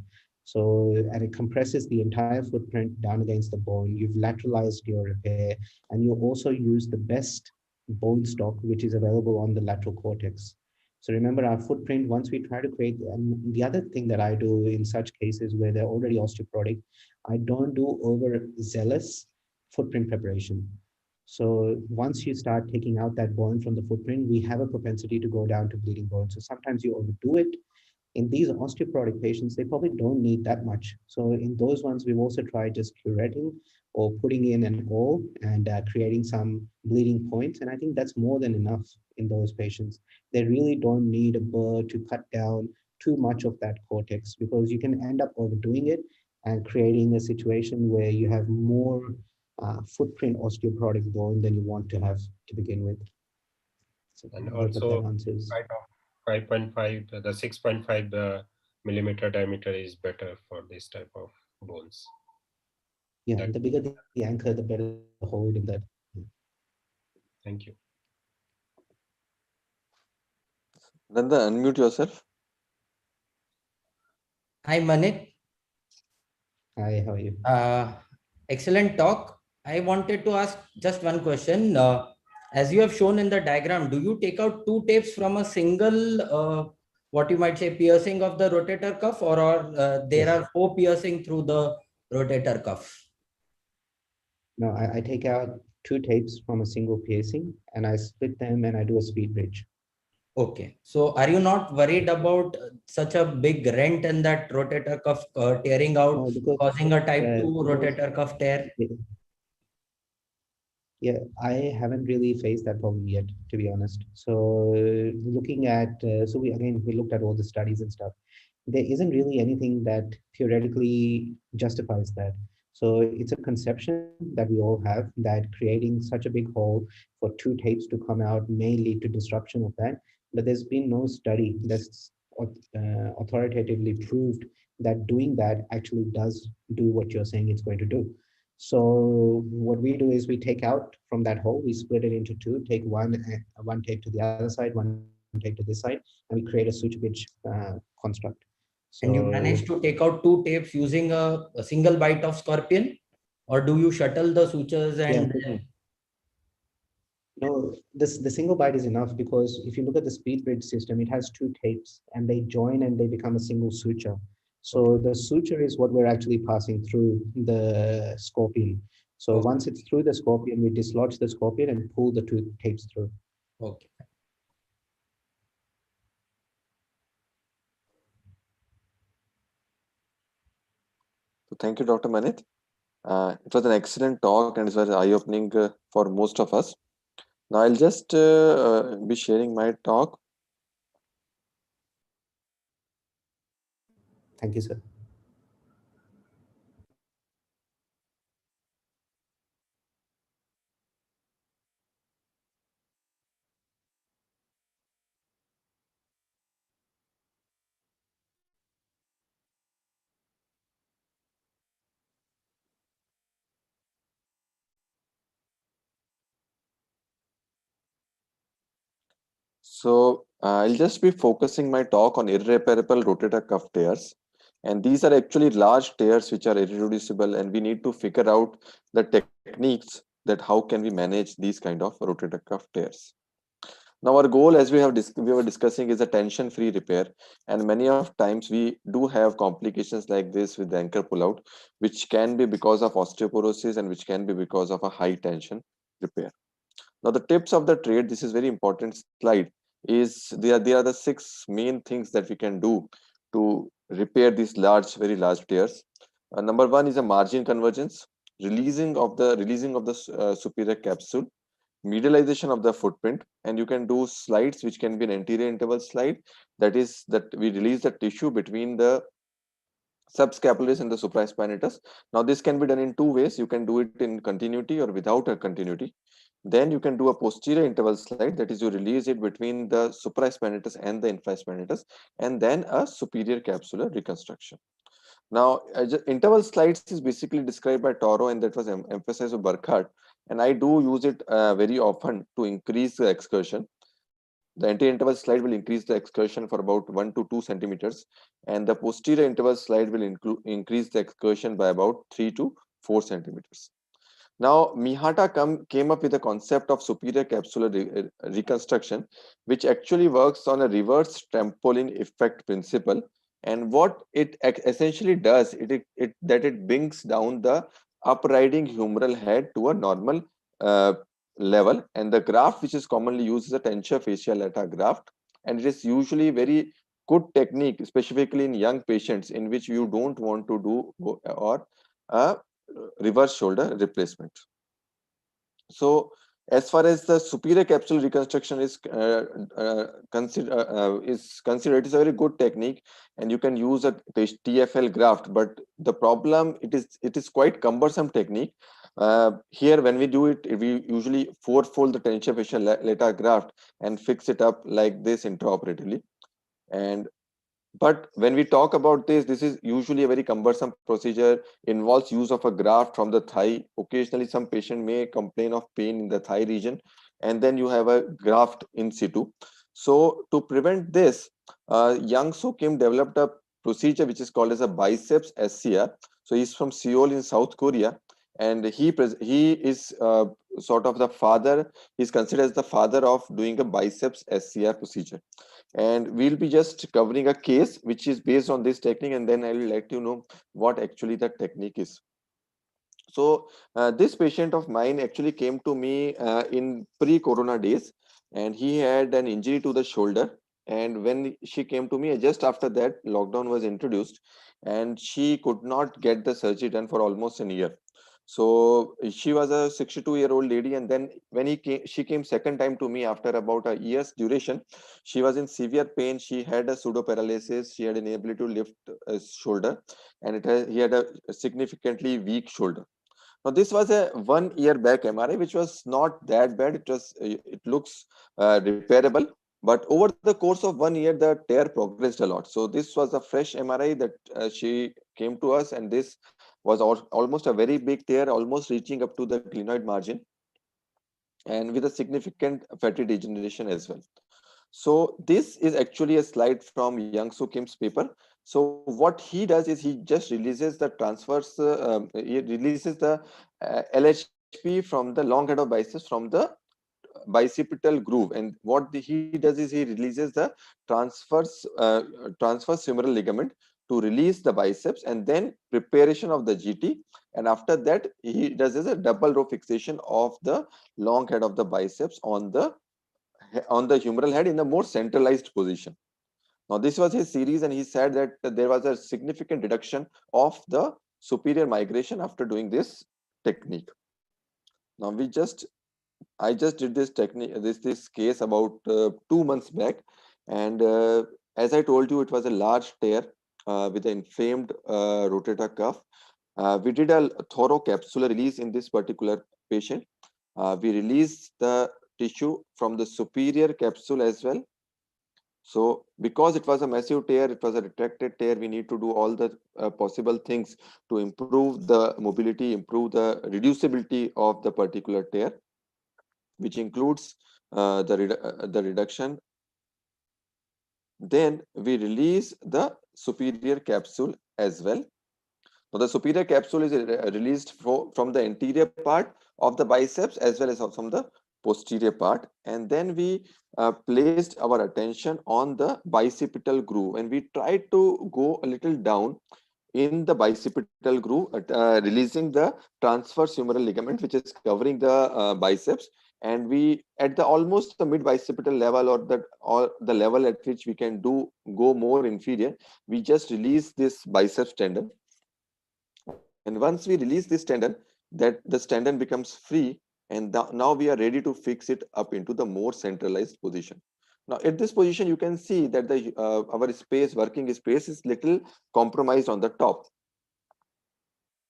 So, and it compresses the entire footprint down against the bone. You've lateralized your repair, and you also use the best bone stock, which is available on the lateral cortex. So remember our footprint, once we try to create, and the other thing that I do in such cases where they're already osteoporotic, I don't do overzealous footprint preparation. So once you start taking out that bone from the footprint, we have a propensity to go down to bleeding bone. So sometimes you overdo it. In these osteoporotic patients, they probably don't need that much. So in those ones, we've also tried just curating or putting in an O and creating some bleeding points. And I think that's more than enough in those patients. They really don't need a burr to cut down too much of that cortex because you can end up overdoing it and creating a situation where you have more footprint osteoporotic bone than you want to have to begin with. So And I hope that also answers. height of 5.5, the 6.5 millimeter diameter is better for this type of bones. Yeah, the bigger the anchor, the better the hold in that. Thank you. Nanda, unmute yourself. Hi, Manit. Hi, how are you? Excellent talk. I wanted to ask just one question. As you have shown in the diagram, do you take out 2 tapes from a single, what you might say, piercing of the rotator cuff, or there Yes. are 4 piercing through the rotator cuff? No, I take out 2 tapes from a single piercing and I split them and I do a speed bridge. Okay. So are you not worried about such a big rent in that rotator cuff tearing out, No, because causing a type 2 because, rotator cuff tear? yeah, I haven't really faced that problem yet, to be honest. So looking at, so we looked at all the studies and stuff. There isn't really anything that theoretically justifies that. So it's a conception that we all have that creating such a big hole for 2 tapes to come out may lead to disruption of that. But there's been no study that's authoritatively proved that doing that actually does do what you're saying it's going to do. So what we do is we take out from that hole, we split it into 2, take one tape to the other side, one tape to this side, and we create a suture bridge construct. And you So manage to take out 2 tapes using a single bite of scorpion, or do you shuttle the sutures yeah, and no, the single bite is enough because if you look at the speed bridge system, it has 2 tapes and they join and they become a single suture. So the suture is what we're actually passing through the scorpion. So Okay. once it's through the scorpion, we dislodge the scorpion and pull the 2 tapes through. Okay. So thank you, Dr. Manit. It was an excellent talk and it was eye-opening for most of us. Now I'll just be sharing my talk. Thank you, sir. So I'll just be focusing my talk on irreparable rotator cuff tears. And these are actually large tears which are irreducible, and we need to figure out the techniques that how can we manage these kind of rotator cuff tears. Now, our goal, as we were discussing, is a tension-free repair, and many of times we do have complications like this with the anchor pullout, which can be because of osteoporosis and which can be because of a high tension repair. Now, the tips of the trade, this is very important slide, is there are the 6 main things that we can do to repair these very large tears. Number 1 is a margin convergence, releasing of the superior capsule, medialization of the footprint, and you can do slides which can be an anterior interval slide, that is that we release the tissue between the subscapularis and the supraspinatus. Now this can be done in 2 ways. You can do it in continuity or without a continuity. Then you can do a posterior interval slide, that is you release it between the supraspinatus and the infraspinatus, and then a superior capsular reconstruction. Now, interval slides is basically described by Toro, and that was emphasized by Burkhardt, and I do use it very often to increase the excursion. The anti-interval slide will increase the excursion for about 1 to 2 centimeters, and the posterior interval slide will increase the excursion by about 3 to 4 centimeters. Now, Mihata came up with the concept of superior capsular reconstruction, which actually works on a reverse trampoline effect principle. And what it essentially does, it brings down the upriding humeral head to a normal level. And the graft, which is commonly used, is a tensor fascial lata graft. And it is usually very good technique, specifically in young patients, in which you don't want to do reverse shoulder replacement. So as far as the superior capsule reconstruction is considered, it is a very good technique, and you can use a TFL graft. But the problem, it is quite cumbersome technique. Here, when we do it, we usually fourfold the tensor fascial lata graft and fix it up like this intraoperatively. But when we talk about this is usually a very cumbersome procedure, involves use of a graft from the thigh. Occasionally, some patient may complain of pain in the thigh region, and then you have a graft in situ. So to prevent this, Yang Soo Kim developed a procedure which is called as a biceps SCR. So he's from Seoul in South Korea, and he is sort of the father. He's considered as the father of doing a biceps SCR procedure. And we'll be just covering a case which is based on this technique, and then I will let you know what actually the technique is. So this patient of mine actually came to me in pre-corona days, and he had an injury to the shoulder. And when she came to me, just after that, lockdown was introduced, and she could not get the surgery done for almost a year. So she was a 62-year-old lady, and then when she came second time to me after about a year's duration. She was in severe pain. She had a pseudo paralysis. She had inability to lift his shoulder, and he had a significantly weak shoulder. Now this was a 1 year back MRI, which was not that bad. It looks repairable. But over the course of 1 year, the tear progressed a lot. So this was a fresh MRI that she came to us, and this was almost a very big tear, almost reaching up to the glenoid margin, and with a significant fatty degeneration as well. So this is actually a slide from Yang Soo Kim's paper. So what he does is he just releases the LHP from the long head of biceps from the bicipital groove, and what he does is he releases the transverse humeral ligament to release the biceps, and then preparation of the GT, and after that he does is a double row fixation of the long head of the biceps on the humeral head in a more centralized position. Now this was his series, and he said that there was a significant reduction of the superior migration after doing this technique. Now I just did this technique, this case about 2 months back, and as I told you, it was a large tear with an inflamed rotator cuff. We did a thorough capsular release in this particular patient. We released the tissue from the superior capsule as well. So because it was a massive tear, it was a retracted tear, we need to do all the possible things to improve the mobility, improve the reducibility of the particular tear, which includes the reduction then we release the superior capsule as well. So the superior capsule is released from the anterior part of the biceps as well as from the posterior part, and then we placed our attention on the bicipital groove, and we tried to go a little down in the bicipital groove, releasing the transverse humeral ligament which is covering the biceps, and we at the almost the mid bicipital level, or the level at which we can go more inferior, we just release this biceps tendon. And once we release this tendon, that the tendon becomes free, and now we are ready to fix it up into the more centralized position. Now at this position, you can see that the our working space is little compromised on the top.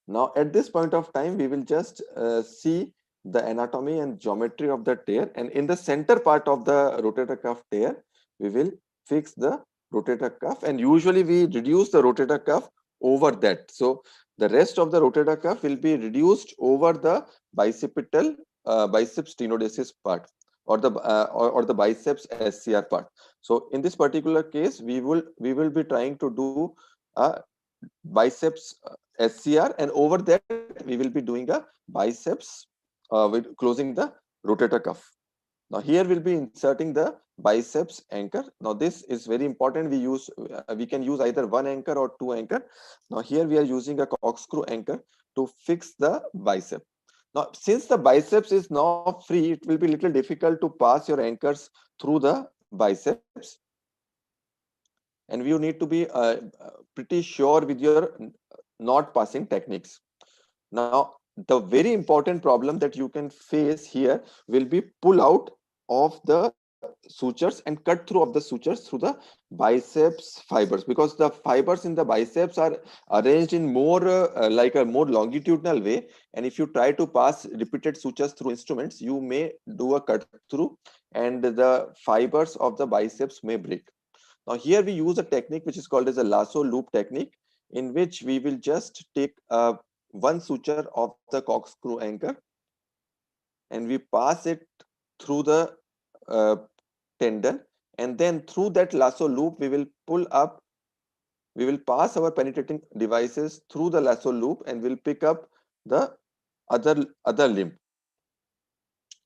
Now at this point of time, we will just see the anatomy and geometry of the tear, and in the center part of the rotator cuff tear, we will fix the rotator cuff, and usually we reduce the rotator cuff over that. So the rest of the rotator cuff will be reduced over the bicipital biceps tenodesis part, or the biceps SCR part. So in this particular case, we will be trying to do a biceps SCR, and over that we will be doing a biceps with closing the rotator cuff. Now here we'll be inserting the biceps anchor. Now this is very important. We can use either one anchor or two anchor. Now here we are using a corkscrew anchor to fix the bicep. Now since the biceps is now free, it will be little difficult to pass your anchors through the biceps, and you need to be pretty sure with your knot passing techniques. Now the very important problem that you can face here will be pull out of the sutures and cut through of the sutures through the biceps fibers, because the fibers in the biceps are arranged in more like a more longitudinal way, and if you try to pass repeated sutures through instruments, you may do a cut through and the fibers of the biceps may break. Now here we use a technique which is called as a lasso loop technique, in which we will just take one suture of the corkscrew anchor and we pass it through the tendon, and then through that lasso loop we will pass our penetrating devices through the lasso loop and we'll pick up the other limb,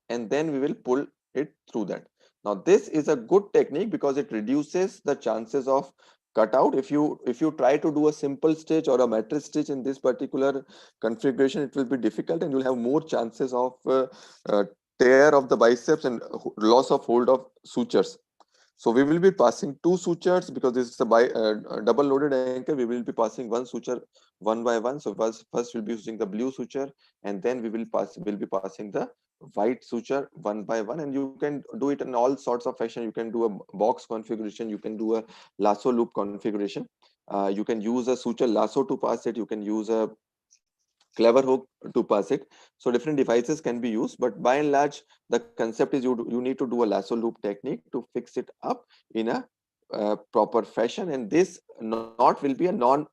and then we will pull it through that. Now this is a good technique because it reduces the chances of cutout. If you try to do a simple stitch or a matrix stitch in this particular configuration, it will be difficult and you'll have more chances of tear of the biceps and loss of hold of sutures. So we will be passing two sutures because this is a double loaded anchor. We will be passing one suture one by one. So first we'll be using the blue suture, and then we'll be passing the white suture one by one, and you can do it in all sorts of fashion. You can do a box configuration, you can do a lasso loop configuration, you can use a suture lasso to pass it, you can use a clever hook to pass it. So different devices can be used, but by and large the concept is you need to do a lasso loop technique to fix it up in a proper fashion, and this knot will be a non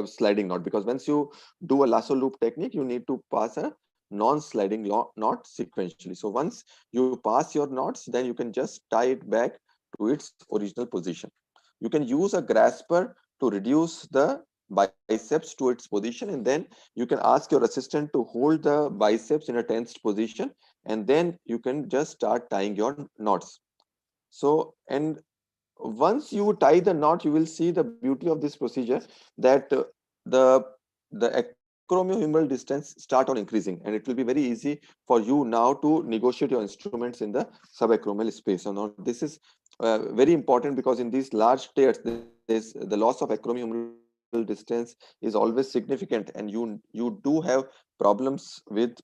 sliding knot, because once you do a lasso loop technique you need to pass a non-sliding knot sequentially. So once you pass your knots, then you can just tie it back to its original position. You can use a grasper to reduce the biceps to its position, and then you can ask your assistant to hold the biceps in a tensed position, and then you can just start tying your knots. So, and once you tie the knot, you will see the beauty of this procedure, that the acromiohumeral distance start on increasing, and it will be very easy for you now to negotiate your instruments in the subacromial space. So now this is very important, because in these large tears, the loss of acromiohumeral distance is always significant, and you do have problems with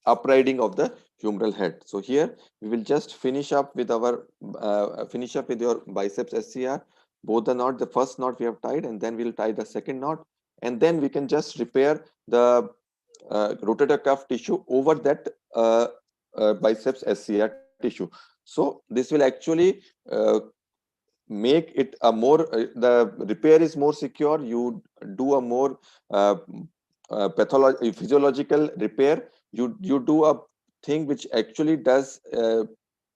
upriding of the humeral head. So here we will just finish up with your biceps SCR, both the knot. The first knot we have tied, and then we'll tie the second knot, and then we can just repair the rotator cuff tissue over that biceps SCR tissue. So this will actually make it a more the repair is more secure. You do a more physiological repair. You do a thing which actually does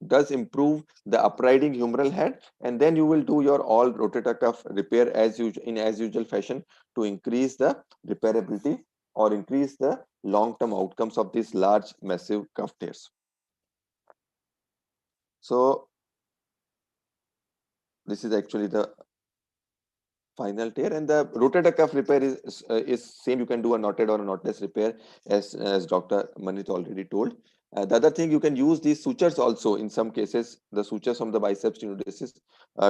does improve the upriding humeral head, and then you will do your all rotator cuff repair as usual fashion to increase the repairability or increase the long-term outcomes of these large massive cuff tears. So this is actually the final tear, and the rotator cuff repair is same. You can do a knotted or a knotless repair, as Dr. Manit already told. The other thing, you can use these sutures also in some cases, the sutures from the biceps tenodesis,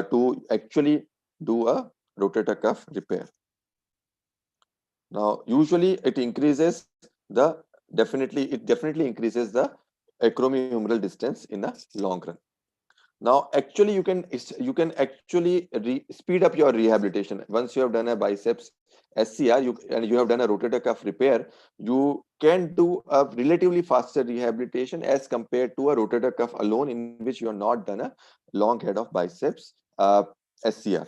to actually do a rotator cuff repair. Now, usually it increases the it definitely increases the acromihumeral distance in the long run. Now, actually, you can actually speed up your rehabilitation. Once you have done a biceps SCR, and you have done a rotator cuff repair, you can do a relatively faster rehabilitation as compared to a rotator cuff alone, in which you have not done a long head of biceps SCR.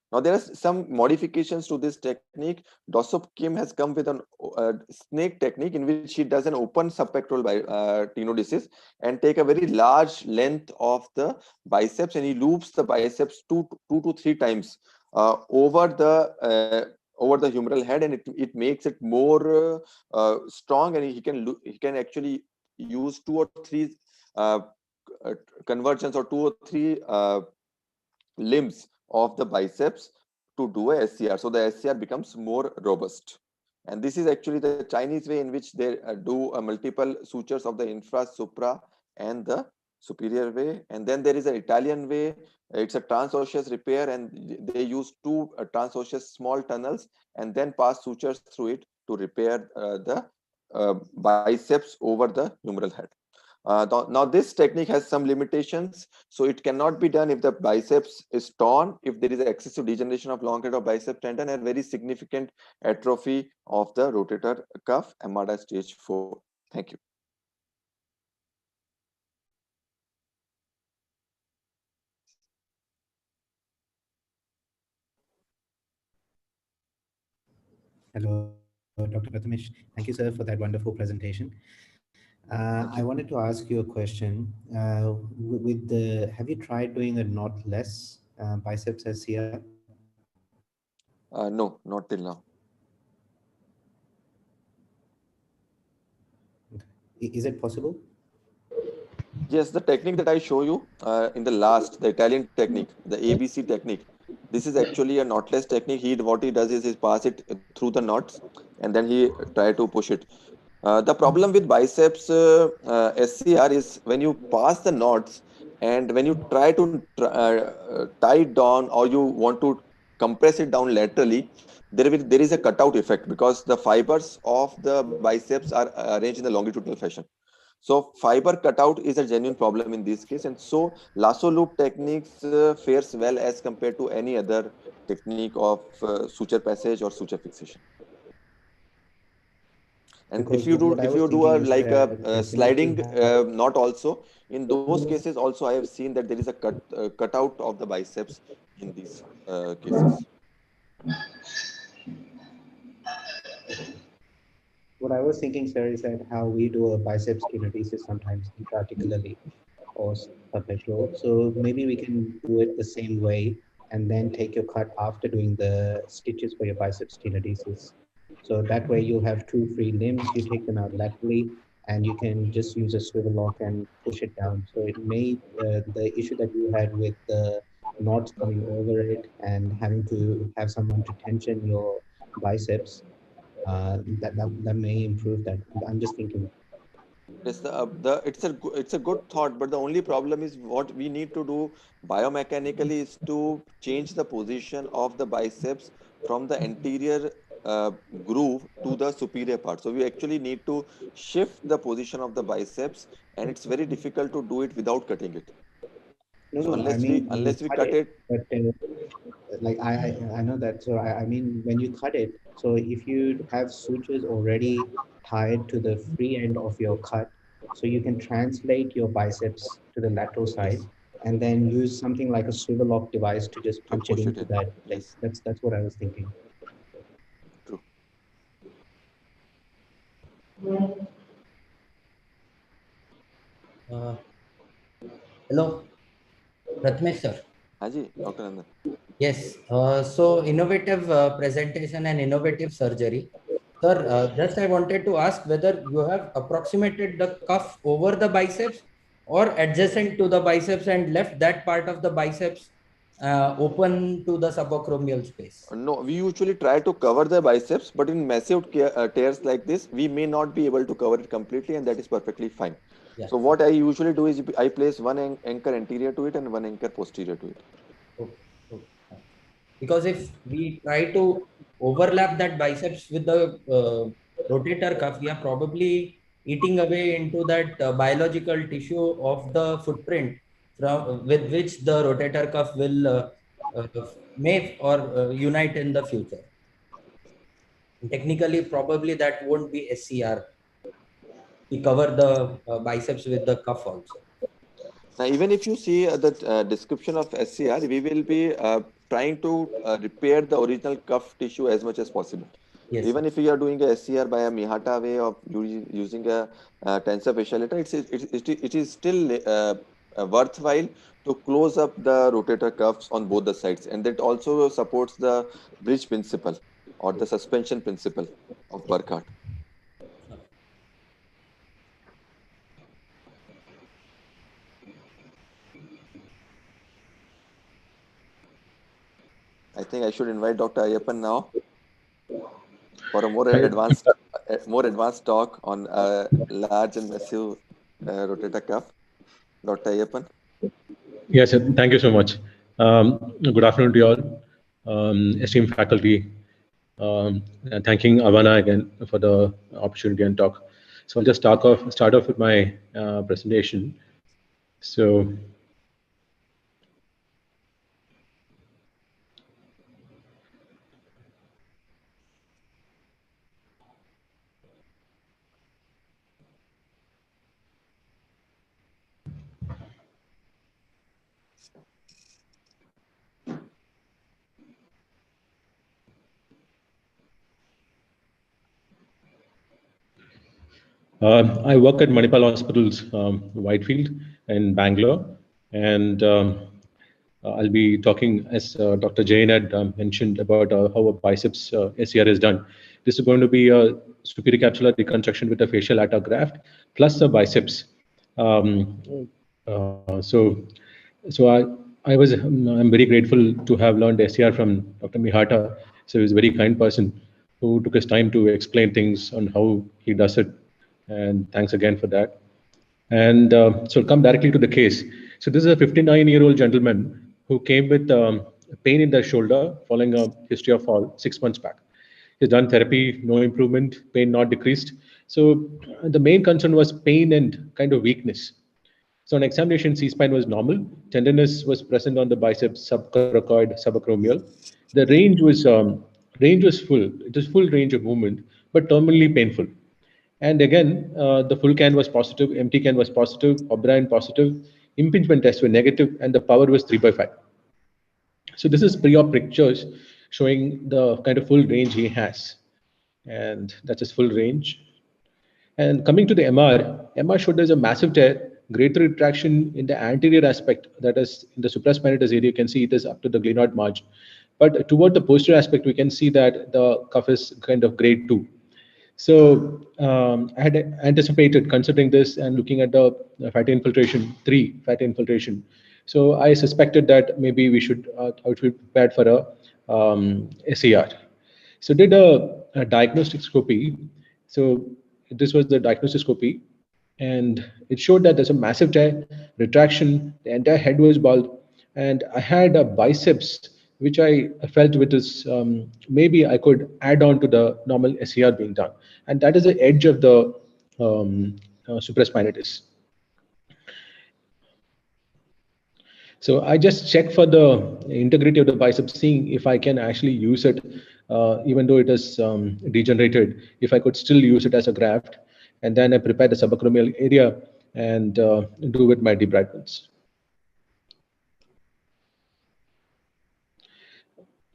Now, there are some modifications to this technique. Dosop Kim has come with a snake technique in which he does an open subpectoral tenodesis and take a very large length of the biceps, and he loops the biceps two to three times over the humeral head, and it makes it more strong, and he can actually use two or three conversions or two or three limbs of the biceps to do a SCR. So the SCR becomes more robust. And this is actually the Chinese way in which they do multiple sutures of the infra, supra, and the superior way. And then there is an Italian way. It's a transosseous repair, and they use two transosseous small tunnels and then pass sutures through it to repair the biceps over the humeral head. Now, this technique has some limitations. So it cannot be done if the biceps is torn, if there is excessive degeneration of long head or bicep tendon, and very significant atrophy of the rotator cuff, AMADA stage 4. Thank you. Hello, Dr. Prathmesh. Thank you, sir, for that wonderful presentation. I wanted to ask you a question. Have you tried doing a knotless biceps SCR? No, not till now. Is it possible? Yes, the technique that I show you in the last, the Italian technique, the ABC technique. This is actually a knotless technique. What he does is he pass it through the knots, and then he try to push it. The problem with biceps SCR is when you pass the knots, and when you try to tie it down, or you want to compress it down laterally, there is a cutout effect, because the fibers of the biceps are arranged in the longitudinal fashion. So fiber cutout is a genuine problem in this case, and so lasso loop techniques fares well as compared to any other technique of suture passage or suture fixation. And Because if you do a sliding knot also, in those cases also I have seen that there is a cutout of the biceps in these cases. What I was thinking, sir, is that how we do a biceps tenodesis sometimes intra-articularly or subpectoral. So maybe we can do it the same way and then take your cut after doing the stitches for your biceps tenodesis. So that way you'll have two free limbs, you take them out laterally, and you can just use a swivel lock and push it down. So it may, the issue that you had with the knots coming over it and having to have someone to tension your biceps, that may improve that. I'm just thinking. Yes, it's a good thought, but the only problem is what we need to do biomechanically is to change the position of the biceps from the anterior groove to the superior part. So we actually need to shift the position of the biceps, and it's very difficult to do it without cutting it. No, So no, I mean, you unless we cut cut it, it, but like I know that. So I mean, when you cut it, so if you have sutures already tied to the free end of your cut, so you can translate your biceps to the lateral side yes, and then use something like a swivel lock device to just to punch it push it into in. that place. Yes, That's what I was thinking. true. Hello, Prathmesh sir. Haji, Dr. Nandan. Yes, so innovative presentation and innovative surgery. Sir, just I wanted to ask whether you have approximated the cuff over the biceps or adjacent to the biceps and left that part of the biceps open to the subacromial space. No, we usually try to cover the biceps, but in massive tears like this, we may not be able to cover it completely, and that is perfectly fine. Yeah. So what I usually do is I place one anchor anterior to it and one anchor posterior to it. Okay. Okay. Because if we try to overlap that biceps with the rotator cuff, we are probably eating away into that biological tissue of the footprint with which the rotator cuff will may or unite in the future. Technically, probably that won't be SCR. We cover the biceps with the cuff also. Now, even if you see the description of SCR, we will be trying to repair the original cuff tissue as much as possible. Yes. Even if you are doing a SCR by a Mihata way of using a tensor fasciolator, it is still worthwhile to close up the rotator cuffs on both the sides, and that also supports the bridge principle or the suspension principle of Burkhardt. I think I should invite Dr. Ayyappan now for a more advanced talk on large and massive rotator cuff. Dr. Ayyappan. Yes, thank you so much. Good afternoon to you all, esteemed faculty. Thanking Avana again for the opportunity and talk. So I'll just start off with my presentation. So I work at Manipal Hospital's Whitefield in Bangalore, and I'll be talking, as Dr. Jain had mentioned, about how a biceps SCR is done. This is going to be a superior capsular reconstruction with a facial atta graft plus the biceps. I'm very grateful to have learned SCR from Dr. Mihata. So he's a very kind person who took his time to explain things on how he does it. And thanks again for that. And so I'll come directly to the case. So this is a 59-year-old gentleman who came with pain in the shoulder following a history of fall 6 months back. He's done therapy, no improvement, pain not decreased. So the main concern was pain and kind of weakness. So on examination, C-spine was normal. Tenderness was present on the biceps, subcoracoid, subacromial. The range was full. It was full range of movement, but terminally painful. And again, the full can was positive, empty can was positive, O'Brien positive, impingement tests were negative, and the power was 3/5. So this is pre-op pictures showing the kind of full range he has. And that's his full range. And coming to the MR showed there's a massive tear, greater retraction in the anterior aspect, that is in the supraspinatus area. You can see it is up to the glenoid margin. But toward the posterior aspect, we can see that the cuff is kind of grade 2. So I had anticipated considering this and looking at the fatty infiltration, 3 fatty infiltration. So I suspected that maybe we should I would be prepared for a SCR. So did a diagnostic scopy. So this was the diagnostic scopy, and it showed that there's a massive tear, retraction, the entire head was bald, and I had a biceps which I felt with this, maybe I could add on to the normal SCR being done. And that is the edge of the supraspinatus. So I just check for the integrity of the biceps, seeing if I can actually use it, even though it is degenerated, if I could still use it as a graft. And then I prepare the subacromial area and do with my debridements.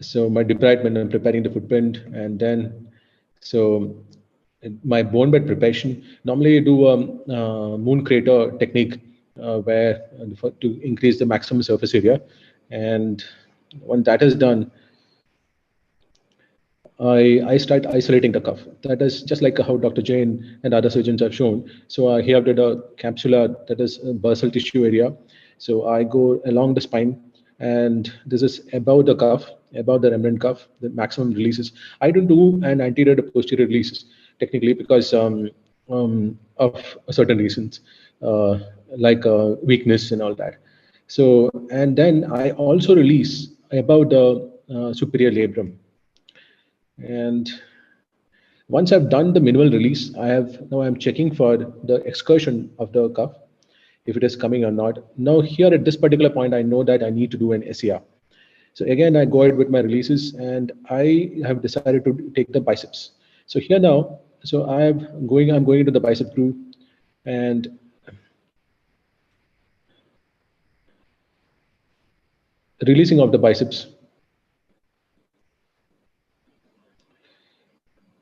So my debridement, I'm preparing the footprint, and then so my bone bed preparation. Normally I do a moon crater technique to increase the maximum surface area. And when that is done, I start isolating the cuff. That is just like how Dr. Jain and other surgeons have shown. So here I've did a capsule, that is a bursal tissue area. So I go along the spine, and this is above the cuff, above the remnant cuff, the maximum releases. I don't do an anterior to posterior releases technically because of certain reasons, like weakness and all that. So, and then I also release above the superior labrum. And once I've done the minimal release, now I'm checking for the excursion of the cuff, if it is coming or not. Now here at this particular point, I know that I need to do an SER. So again, I go ahead with my releases, and I have decided to take the biceps. So here now, so I'm going into the bicep groove, and releasing of the biceps.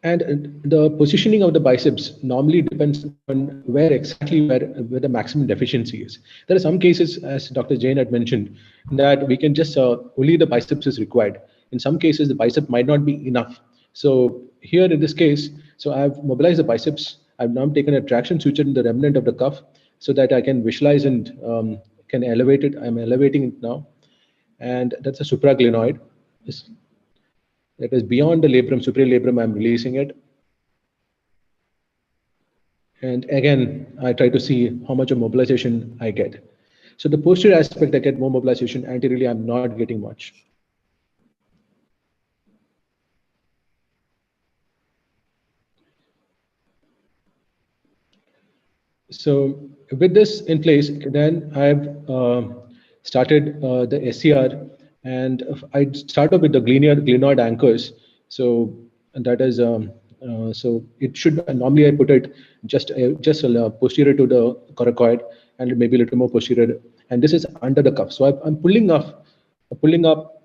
And the positioning of the biceps normally depends on where the maximum deficiency is. There are some cases, as Dr. Jain had mentioned, that we can just only the biceps is required. In some cases, the bicep might not be enough. So here in this case, so I've mobilized the biceps. I've now taken a traction suture in the remnant of the cuff so that I can visualize and can elevate it. I'm elevating it now, and that's a supraglenoid. That is beyond the labrum, superior labrum, I'm releasing it. And again, I try to see how much of mobilization I get. So the posterior aspect, I get more mobilization. Anteriorly, I'm not getting much. So with this in place, then I've started the SCR, and I start off with the glenoid anchors. So that is so it should normally I put it just posterior to the coracoid and maybe a little more posterior, and this is under the cuff. So I'm pulling up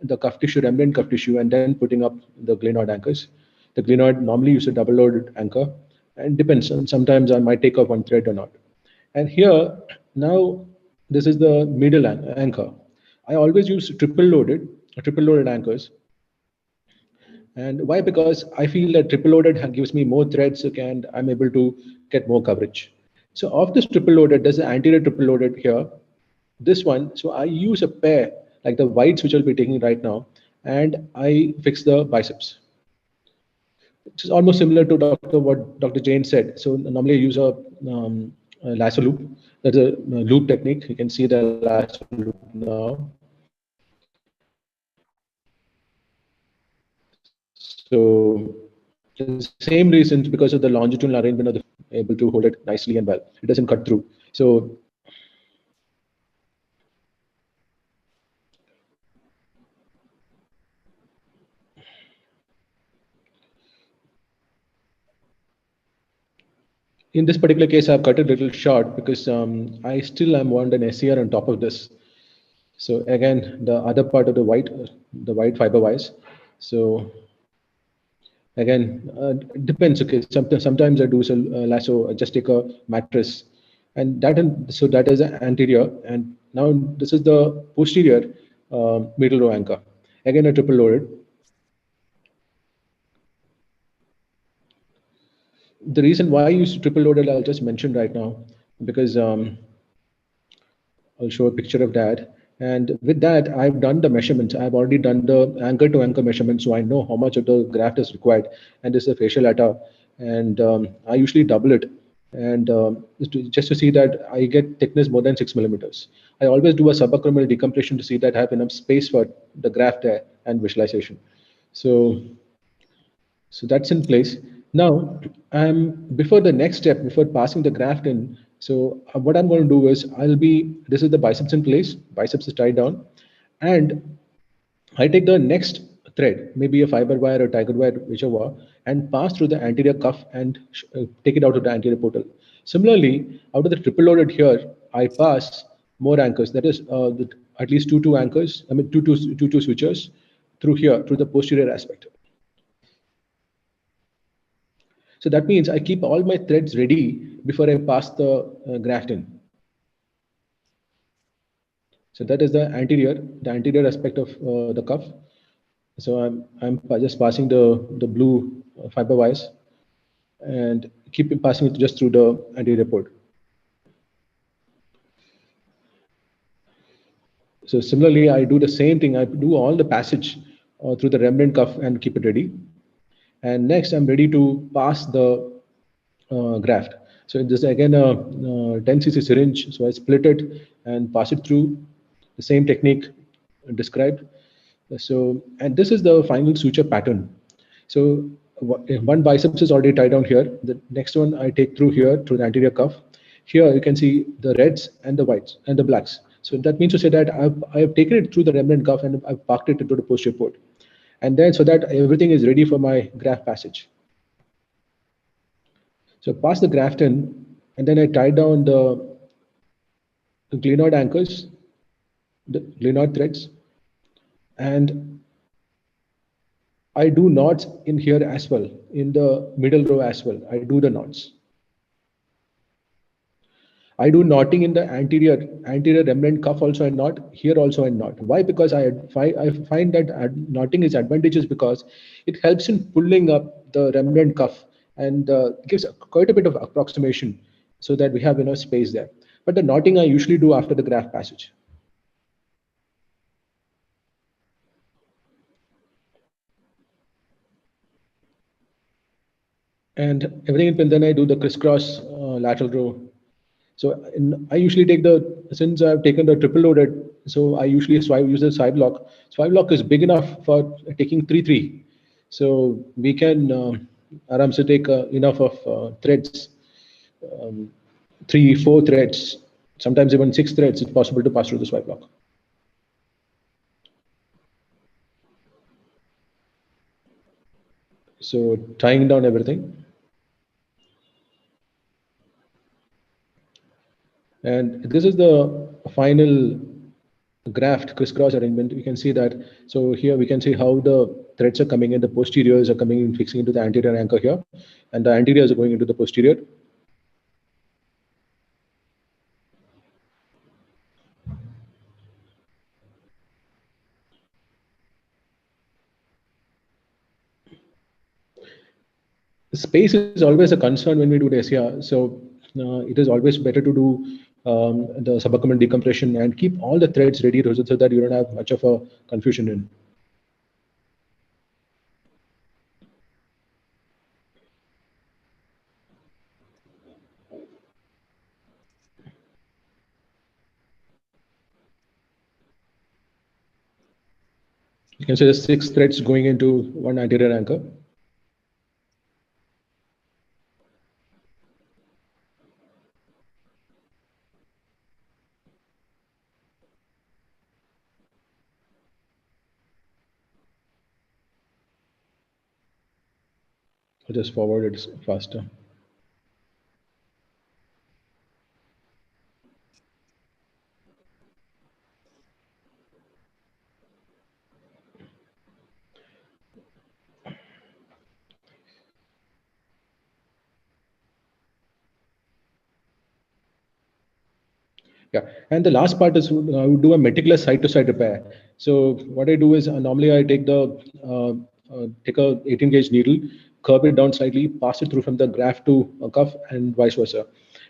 the cuff tissue, remnant cuff tissue, and then putting up the glenoid anchors. The glenoid normally use a double loaded anchor, and depends. Sometimes I might take off one thread or not. And here now this is the middle anchor. I always use triple loaded anchors. And why? Because I feel that triple loaded gives me more threads, and I'm able to get more coverage. So of this triple loaded, there's an anterior triple loaded here. This one, so I use a pair like the whites, which I'll be taking right now, and I fix the biceps. Which is almost similar to what Dr. Jain said. So normally I use a lasso loop. That's a loop technique. You can see the lasso loop now. So the same reasons, because of the longitudinal arrangement of the able to hold it nicely and well. It doesn't cut through. So in this particular case, I've cut it a little short because I still am want an SCR on top of this. So again, the other part of the white fiber wise. So again, it depends. Okay, sometimes I do some lasso. I just take a mattress, and so that is an anterior, and now this is the posterior middle row anchor. Again, a triple loaded. The reason why I use triple loaded, I'll just mention right now, because I'll show a picture of that. And with that, I've done the measurements. I've already done the anchor to anchor measurement, so I know how much of the graft is required. And this is a facial atta, and I usually double it, and just to see that I get thickness more than 6 millimeters. I always do a subacromial decompression to see that I have enough space for the graft there and visualization. So that's in place. Now, before the next step, before passing the graft in, so what I'm going to do is this is the biceps in place, biceps is tied down, and I take the next thread, maybe a fiber wire or tiger wire, whichever, and pass through the anterior cuff and take it out of the anterior portal. Similarly, out of the triple loaded here, I pass more anchors, that is at least two anchors, I mean two switchers through here, through the posterior aspect. So that means I keep all my threads ready before I pass the graft in. So that is the anterior aspect of the cuff. So I'm just passing the blue fiber wires and keep passing it just through the anterior port. So similarly, I do the same thing. I do all the passage through the remnant cuff and keep it ready. And next, I'm ready to pass the graft. So this is again a 10 cc syringe. So I split it and pass it through the same technique described. So, and this is the final suture pattern. So one biceps is already tied down here. The next one I take through here through the anterior cuff. Here you can see the reds and the whites and the blacks. So that means to say that I've taken it through the remnant cuff and I've parked it into the posterior port. And then so that everything is ready for my graft passage. So pass the graft in, and then I tie down the glenoid anchors, the glenoid threads, and I do knots in here as well, in the middle row as well. I do the knots. I do knotting in the anterior remnant cuff also, and knot here also, and knot. Why? Because I find that knotting is advantageous because it helps in pulling up the remnant cuff and gives quite a bit of approximation so that we have enough space there. But the knotting I usually do after the graft passage. And everything, and then I do the crisscross lateral row. So I usually take since I've taken the triple loaded, so I usually use the swipe lock. Swipe lock is big enough for taking 3-3. So we can aram se take enough of threads, 3-4 threads, sometimes even 6 threads. It's possible to pass through the swipe lock. So tying down everything. And this is the final graft crisscross arrangement. We can see that. So here we can see how the threads are coming in. The posteriors are coming in, fixing into the anterior anchor here, and the anteriors are going into the posterior. Space is always a concern when we do the SCR. So it is always better to do the subaccumbent decompression and keep all the threads ready so that you don't have much of a confusion in. You can see there's 6 threads going into one anterior anchor. I'll just forward it faster. Yeah, and the last part is I would do a meticulous side-to-side repair. So what I do is normally I take take a 18 gauge needle, curve it down slightly, pass it through from the graft to a cuff, and vice versa.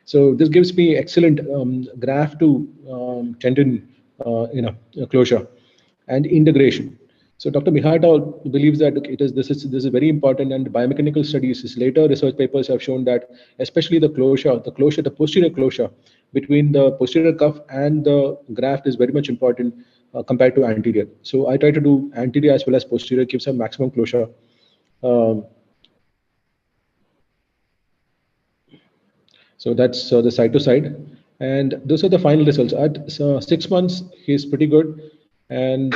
So this gives me excellent graft to tendon closure and integration. So Dr. Mihata believes that this is very important, and biomechanical studies, his later research papers have shown that especially the posterior closure between the posterior cuff and the graft is very much important compared to anterior. So I try to do anterior as well as posterior, gives a maximum closure. So that's the side to side, and those are the final results. At 6 months, he's pretty good, and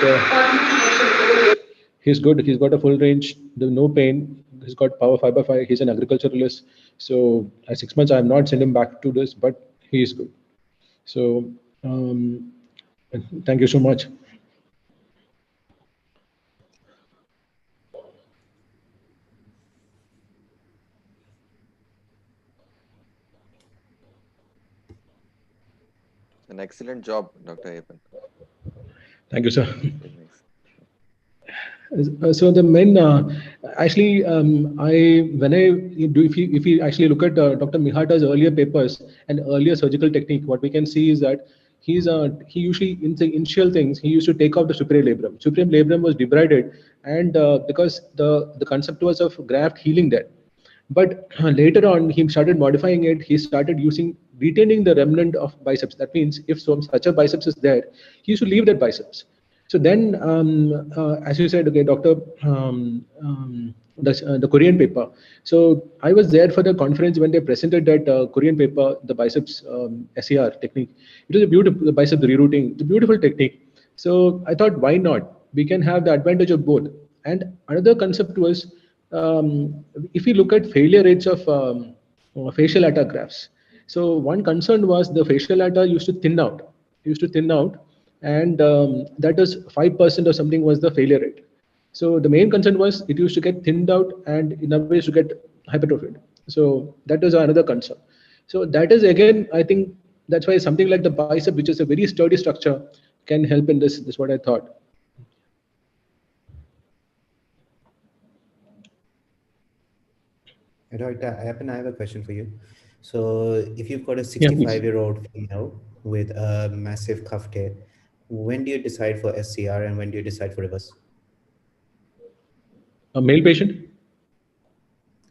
he's good. He's got a full range, no pain. He's got power fiber 5. He's an agriculturalist. So at 6 months, I have not sent him back to this, but he is good. So thank you so much. An excellent job, Dr. Ayyappan. Thank you, sir. Very nice. So the men actually, when I do, if you actually look at Dr. Mihata's earlier papers and earlier surgical technique, what we can see is that he usually in the initial things he used to take out the supreme labrum. Supreme labrum was debrided, and because the concept was of graft healing there. But later on, he started modifying it. He started retaining the remnant of biceps. That means if such a biceps is there, he used to leave that biceps. So then, as you said, okay, Doctor, the Korean paper. So I was there for the conference when they presented that Korean paper, the biceps SER technique. It was a beautiful the biceps rerouting, the beautiful technique. So I thought, why not? We can have the advantage of both. And another concept was, if you look at failure rates of facial attack grafts. So one concern was the facial attack used to thin out. Used to thin out, and that was 5% or something was the failure rate. So the main concern was it used to get thinned out and in a way used to get hypertrophied. So that was another concern. So that is again, I think that's why something like the bicep, which is a very sturdy structure, can help in this. This is what I thought. Dr. Ayyappan, I have a question for you. So if you've got a 65-year-old female with a massive cuff tear, when do you decide for SCR and when do you decide for reverse? A male patient?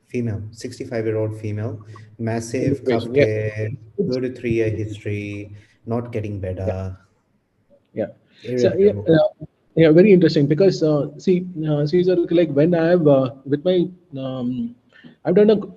Female, 65-year-old female, massive cuff tear, 2 to 3 year history, not getting better. Yeah. So, yeah, very interesting because see, like when I have with my I've done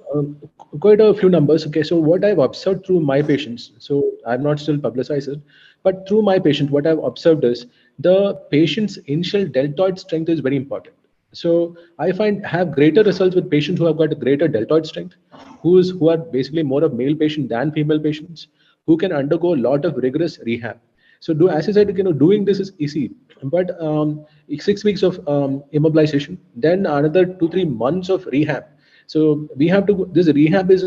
quite a few numbers. Okay, so what I've observed through my patients, so I've not still publicized it, but through my patient, what I've observed is the patient's initial deltoid strength is very important. So I have greater results with patients who have got a greater deltoid strength, who are basically more of male patient than female patients, who can undergo a lot of rigorous rehab. So as I said, doing this is easy, but 6 weeks of immobilization, then another 2-3 months of rehab. So we have to. This rehab is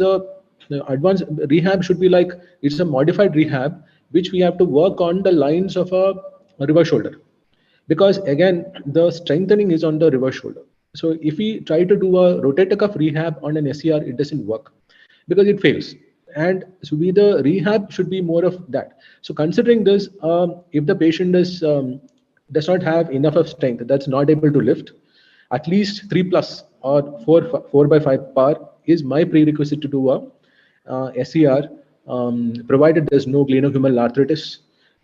advanced rehab should be like it's a modified rehab, which we have to work on the lines of a reverse shoulder, because again the strengthening is on the reverse shoulder. So if we try to do a rotator cuff rehab on an SCR, it doesn't work because it fails. And so the rehab should be more of that. So considering this, if the patient does not have enough of strength, that's not able to lift, at least 3 plus or 4x5 power is my prerequisite to do a SCR, provided there's no glenohumeral arthritis.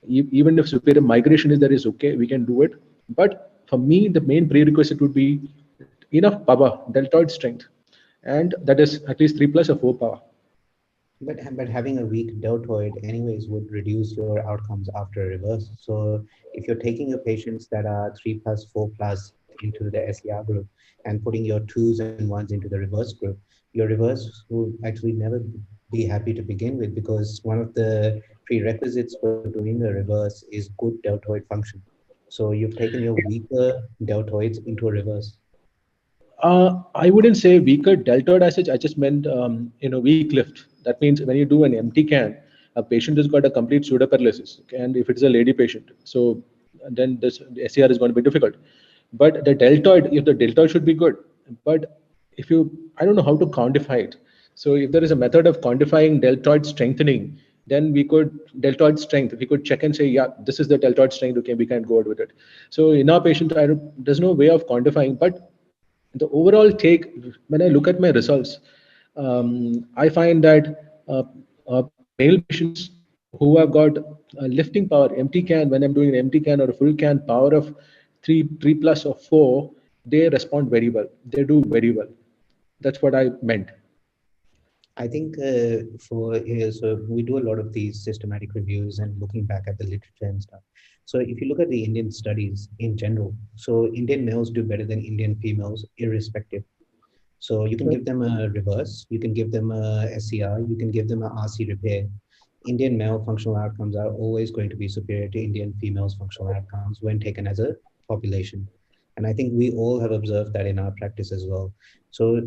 Even if superior migration is there, is okay, we can do it. But for me, the main prerequisite would be enough power, deltoid strength, and that is at least 3 plus or 4 power. But having a weak deltoid anyways would reduce your outcomes after a reverse. So if you're taking your patients that are 3 plus, 4 plus into the SCR group and putting your 2s and 1s into the reverse group, your reverse will actually never be happy to begin with, because one of the prerequisites for doing the reverse is good deltoid function. So you've taken your weaker deltoids into a reverse. I wouldn't say weaker deltoid as such. I just meant weak lift. That means when you do an empty can, a patient has got a complete pseudoparalysis, and if it's a lady patient, so then this SCR is going to be difficult. But the deltoid, if the deltoid should be good, but I don't know how to quantify it. So if there is a method of quantifying deltoid strengthening, then deltoid strength, we could check and say, yeah, this is the deltoid strength, okay, we can go out with it. So in our patient, there's no way of quantifying, but the overall take, when I look at my results, I find that male patients who have got lifting power, empty can, when I'm doing an empty can or a full can, power of 3 plus or 4, they respond very well. They do very well. That's what I meant. I think so we do a lot of these systematic reviews and looking back at the literature and stuff. So if you look at the Indian studies in general, so Indian males do better than Indian females irrespective. So you can give them a reverse, you can give them a SCR, you can give them a RC repair. Indian male functional outcomes are always going to be superior to Indian females functional outcomes when taken as a population. And I think we all have observed that in our practice as well. So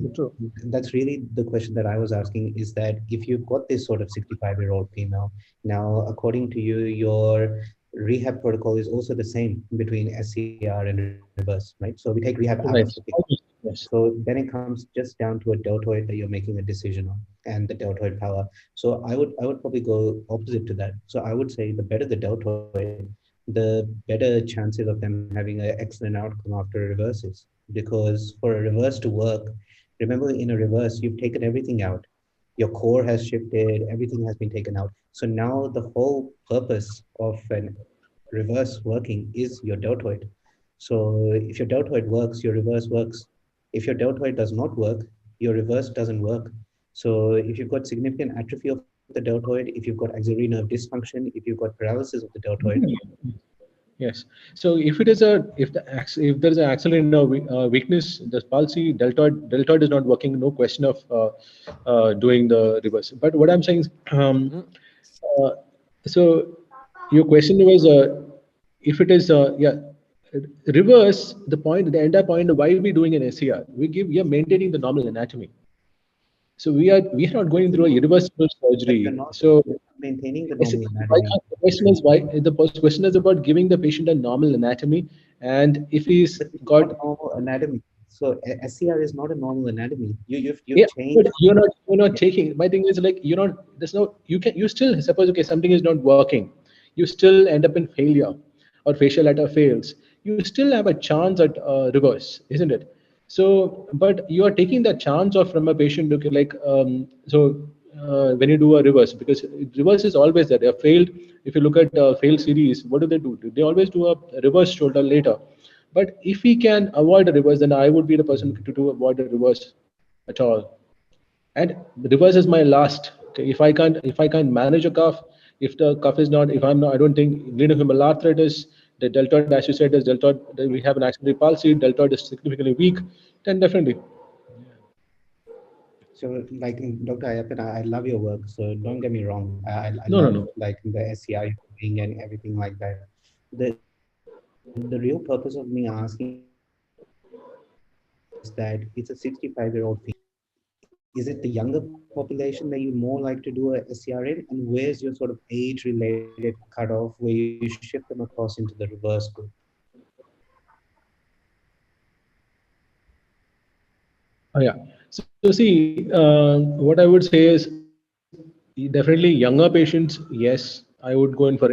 that's really the question that I was asking, is that if you've got this sort of 65-year-old female, now, according to you, your rehab protocol is also the same between SCR and reverse, right? So we take rehab out of the Right. picture. Yes. So then it comes just down to a deltoid that you're making a decision on and the deltoid power. So I would probably go opposite to that. So I would say the better the deltoid, the better chances of them having an excellent outcome after a reverse is. Because for a reverse to work, remember in a reverse, you've taken everything out. Your core has shifted, everything has been taken out. So now the whole purpose of an reverse working is your deltoid. So if your deltoid works, your reverse works. If your deltoid does not work, your reverse doesn't work. So if you've got significant atrophy of the deltoid, if you've got axillary nerve dysfunction, if you've got paralysis of the deltoid, Yes. So if it is a if there is an axillary nerve weakness, the palsy deltoid is not working. No question of doing the reverse. But what I'm saying is, uh, so your question was if it is reverse. The entire point of why we doing an SCR, we are maintaining the normal anatomy. So we are not going through a irreversible but you're surgery. not So maintaining the it's, normal why anatomy. can't, the question is why the question is about giving the patient a normal anatomy, and if he's But it's got not normal anatomy. So SCR is not a normal anatomy. You've yeah, but changed. you're not taking. My thing is like you're not. There's no. You still suppose okay something is not working, you still end up in failure, or facial lateral fails. You still have a chance at reverse, isn't it? So, but you are taking the chance of from a patient. Okay, like when you do a reverse, because reverse is always there. They are failed. If you look at failed series, what do they do? They always do a reverse shoulder later. But if we can avoid a reverse, then I would be the person to do avoid a reverse at all. And the reverse is my last. Okay, if I can't manage a cuff, if the cuff is not, if I'm not, I don't think glenohumeral arthritis, the deltoid, as you said, is deltoid. We have an axillary palsy. Deltoid is significantly weak. Then definitely, So, like Dr. Ayyappan, I love your work. So don't get me wrong. I no, no, love no. like the SCI thing and everything like that. The real purpose of me asking is that it's a 65-year-old female. Is it the younger population that you more like to do a SCR in? And where's your sort of age-related cutoff where you shift them across into the reverse group? Oh, yeah. So see, what I would say is definitely younger patients. Yes, I would go in for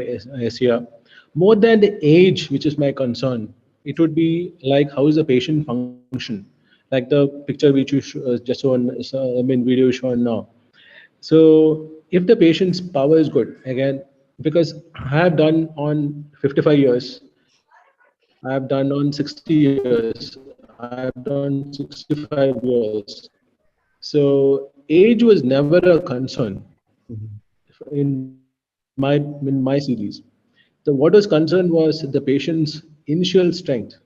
SCR. More than the age, which is my concern, it would be like how is the patient function, like the picture which you just shown, video shown now. So if the patient's power is good, again, because I have done on 55 years, I have done on 60 years, I have done 65 years. So age was never a concern Mhm. in my series. So what was concerned was the patient's initial strength.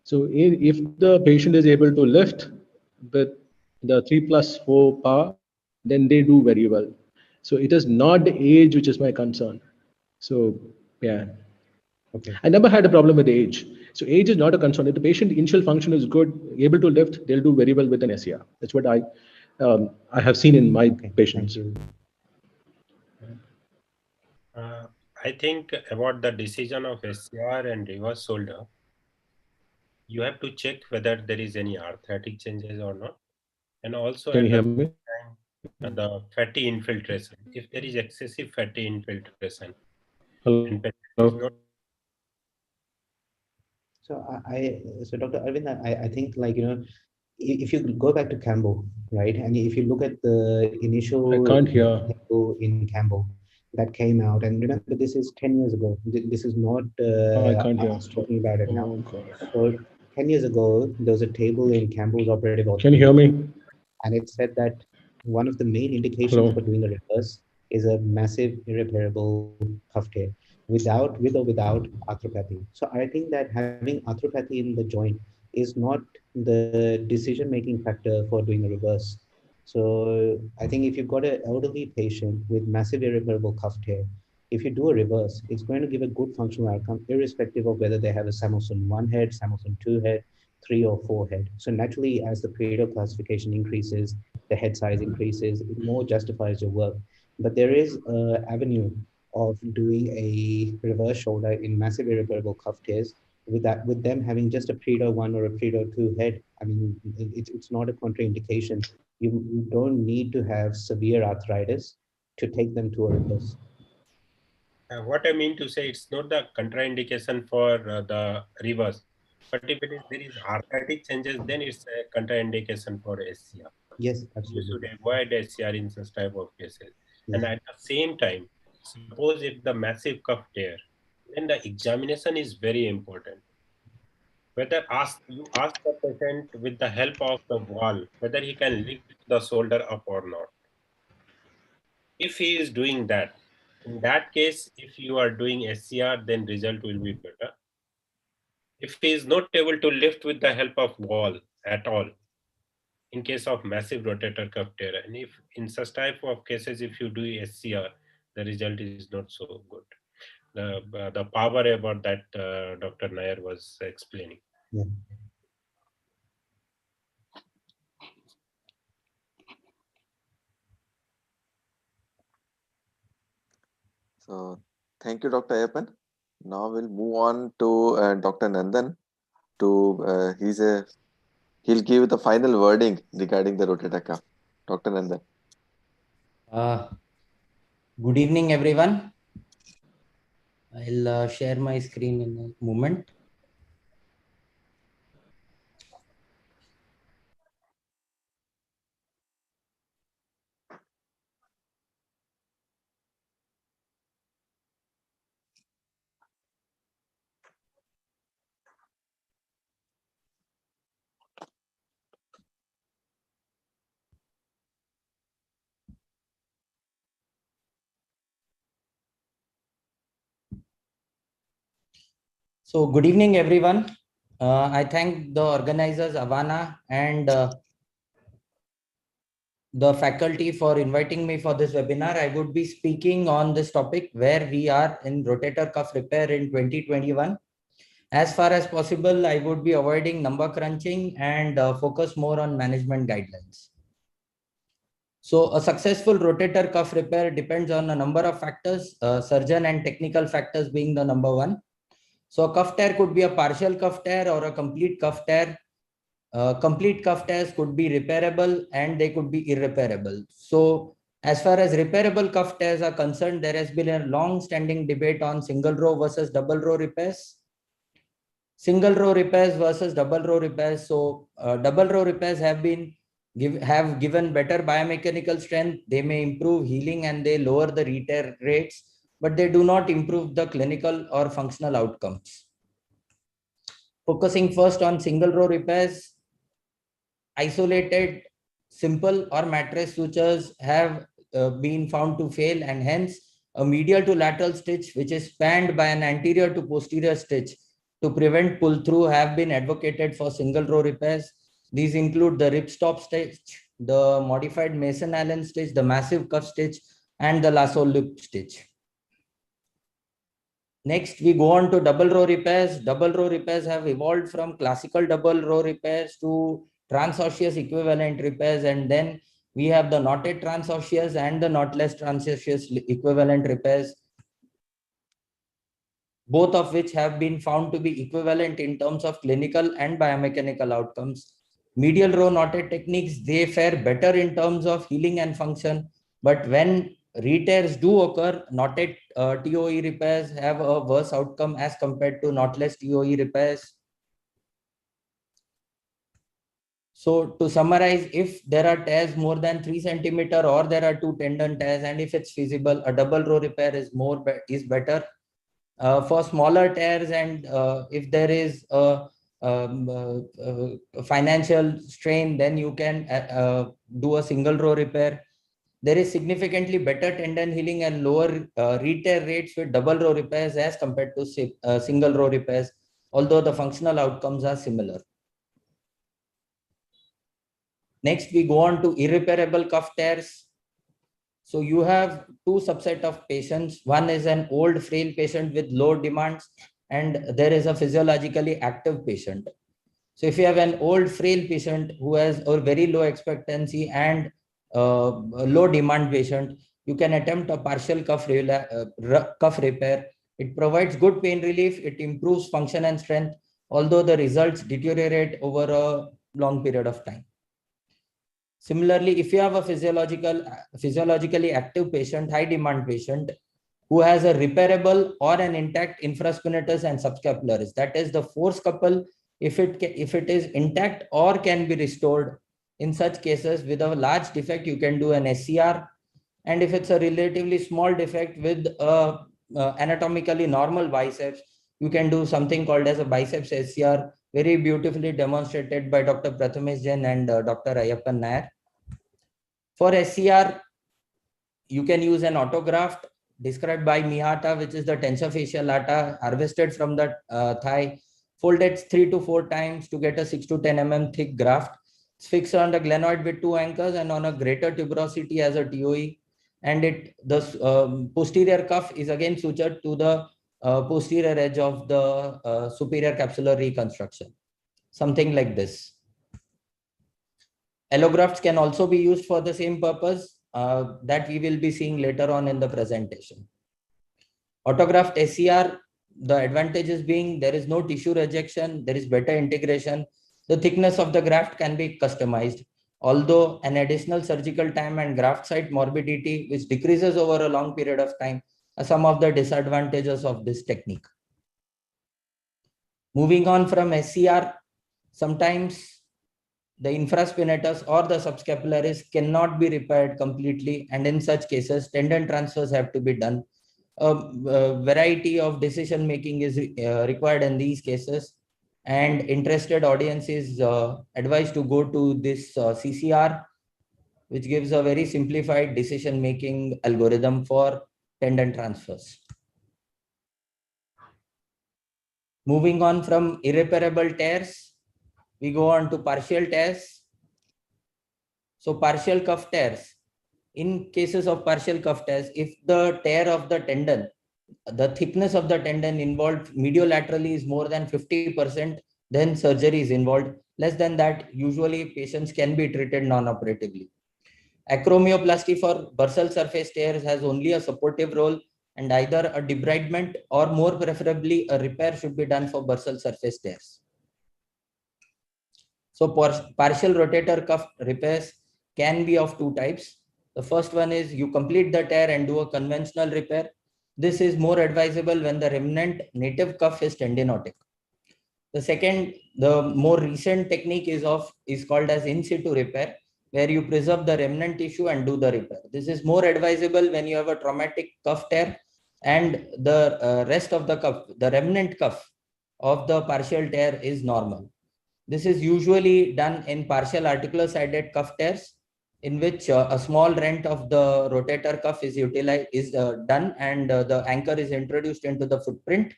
So if the patient is able to lift with the 3+4 power, then they do very well. So it is not the age which is my concern. So yeah, Okay. I never had a problem with age. So age is not a concern. If the patient initial function is good, able to lift, they'll do very well with an SCR. That's what I have seen in my Okay. Thank patients. you. I think about the decision of SCR and reverse shoulder, you have to check whether there is any arthritic changes or not. And also Can at you the hear me? same time, the fatty infiltration. If there is excessive fatty infiltration and Hello. patient is not So Dr. Arvind, I think like, if you go back to Campbell, right, and if you look at the I initial can't hear. table in Campbell that came out, and remember this is 10 years ago. This is not I can't hear. us talking about it now. Oh God. So 10 years ago, there was a table in Campbell's operative Can you hear orthopedics, me? and it said that one of the main indications Hello. for doing a reverse is a massive irreparable cuff tear with or without arthropathy. So I think that having arthropathy in the joint is not the decision making factor for doing a reverse. So I think if you've got an elderly patient with massive irreparable cuff tear, if you do a reverse, it's going to give a good functional outcome, irrespective of whether they have a Samuelson 1 head, Samuelson 2 head, 3 or 4 head. So naturally, as the Pareto classification increases, the head size increases, it more justifies your work. But there is an avenue of doing a reverse shoulder in massive irreparable cuff tears, with them having just a Predor 1 or a Predor 2 head. I mean, it's not a contraindication. You don't need to have severe arthritis to take them to a reverse. What I mean to say, it's not the contraindication for the reverse, but if there is arthritic changes, then it's a contraindication for SCR. Yes, You absolutely. should avoid SCR in such type of cases. Yes. And at the same time, suppose if the massive cuff tear, then the examination is very important. Whether you ask the patient with the help of the wall, whether he can lift the shoulder up or not. If he is doing that, in that case, if you are doing SCR, then result will be better. If he is not able to lift with the help of wall at all, in case of massive rotator cuff tear, and if in such type of cases, if you do SCR, the result is not so good. The power about that Dr. Nair was explaining. Yeah. So thank you, Dr. Ayyappan. Now we'll move on to Dr. Nandan. He'll give the final wording regarding the rotator cuff. Dr. Nandan. Good evening, everyone. I'll share my screen in a moment. So good evening, everyone. I thank the organizers, Avana, and the faculty for inviting me for this webinar. I would be speaking on this topic where we are in rotator cuff repair in 2021. As far as possible, I would be avoiding number crunching and focus more on management guidelines. So a successful rotator cuff repair depends on a number of factors, surgeon and technical factors being the number one. So a cuff tear could be a partial cuff tear or a complete cuff tear. Complete cuff tears could be repairable and they could be irreparable. So as far as repairable cuff tears are concerned, there has been a long-standing debate on single row versus double row repairs. Single row repairs versus double row repairs. So double row repairs have given better biomechanical strength. They may improve healing and they lower the retear rates, but they do not improve the clinical or functional outcomes. Focusing first on single row repairs, isolated, simple or mattress sutures have been found to fail, and hence a medial to lateral stitch which is spanned by an anterior to posterior stitch to prevent pull through have been advocated for single row repairs. These include the ripstop stitch, the modified Mason-Allen stitch, the massive cuff stitch, and the lasso loop stitch. Next, we go on to double row repairs. Double row repairs have evolved from classical double row repairs to transosseous equivalent repairs, and then we have the knotted transosseous and the knotless transosseous equivalent repairs, both of which have been found to be equivalent in terms of clinical and biomechanical outcomes. Medial row knotted techniques, they fare better in terms of healing and function, but when retears do occur, knotted TOE repairs have a worse outcome as compared to knotless TOE repairs. So to summarize, if there are tears more than 3 centimeter or there are 2 tendon tears, and if it's feasible, a double row repair is better. For smaller tears, and if there is a financial strain, then you can do a single row repair. There is significantly better tendon healing and lower retear rates with double row repairs as compared to single row repairs, although the functional outcomes are similar. Next, we go on to irreparable cuff tears. So you have two subset of patients. One is an old frail patient with low demands, and there is a physiologically active patient. So if you have an old frail patient who has a very low expectancy and a low demand patient, you can attempt a partial cuff repair. It provides good pain relief. It improves function and strength, although the results deteriorate over a long period of time. Similarly, if you have a physiologically active patient, high demand patient, who has a repairable or an intact infraspinatus and subscapularis, that is the force couple, if it is intact or can be restored, in such cases with a large defect, you can do an SCR. And if it's a relatively small defect with a anatomically normal biceps, you can do something called as a biceps SCR, very beautifully demonstrated by Dr. Prathmesh Jain and Dr. Ayyappan Nair. For SCR, you can use an autograft described by Mihata, which is the tensorfascial lata harvested from the thigh, folded 3 to 4 times to get a 6 to 10 mm thick graft. It's fixed on the glenoid with 2 anchors and on a greater tuberosity as a TOE. And the posterior cuff is again sutured to the posterior edge of the superior capsular reconstruction. Something like this. Allografts can also be used for the same purpose that we will be seeing later on in the presentation. Autograft SCR, the advantages being there is no tissue rejection, there is better integration. The thickness of the graft can be customized, although an additional surgical time and graft site morbidity, which decreases over a long period of time, are some of the disadvantages of this technique. Moving on from SCR, sometimes the infraspinatus or the subscapularis cannot be repaired completely, and in such cases, tendon transfers have to be done. A variety of decision making is required in these cases, and interested audience is advised to go to this CCR, which gives a very simplified decision making algorithm for tendon transfers. Moving on from irreparable tears, we go on to partial tears. So partial cuff tears. In cases of partial cuff tears, if the tear of the tendon, the thickness of the tendon involved mediolaterally is more than 50%, then surgery is involved. Less than that, usually patients can be treated non-operatively. Acromioplasty for bursal surface tears has only a supportive role, and either a debridement or more preferably a repair should be done for bursal surface tears. So partial rotator cuff repairs can be of 2 types. The first one is you complete the tear and do a conventional repair. This is more advisable when the remnant native cuff is tendinotic. The second, the more recent technique is called as in situ repair, where you preserve the remnant tissue and do the repair. This is more advisable when you have a traumatic cuff tear and the rest of the cuff, the remnant cuff of the partial tear is normal. This is usually done in partial articular-sided cuff tears, in which a small rent of the rotator cuff is done, and the anchor is introduced into the footprint.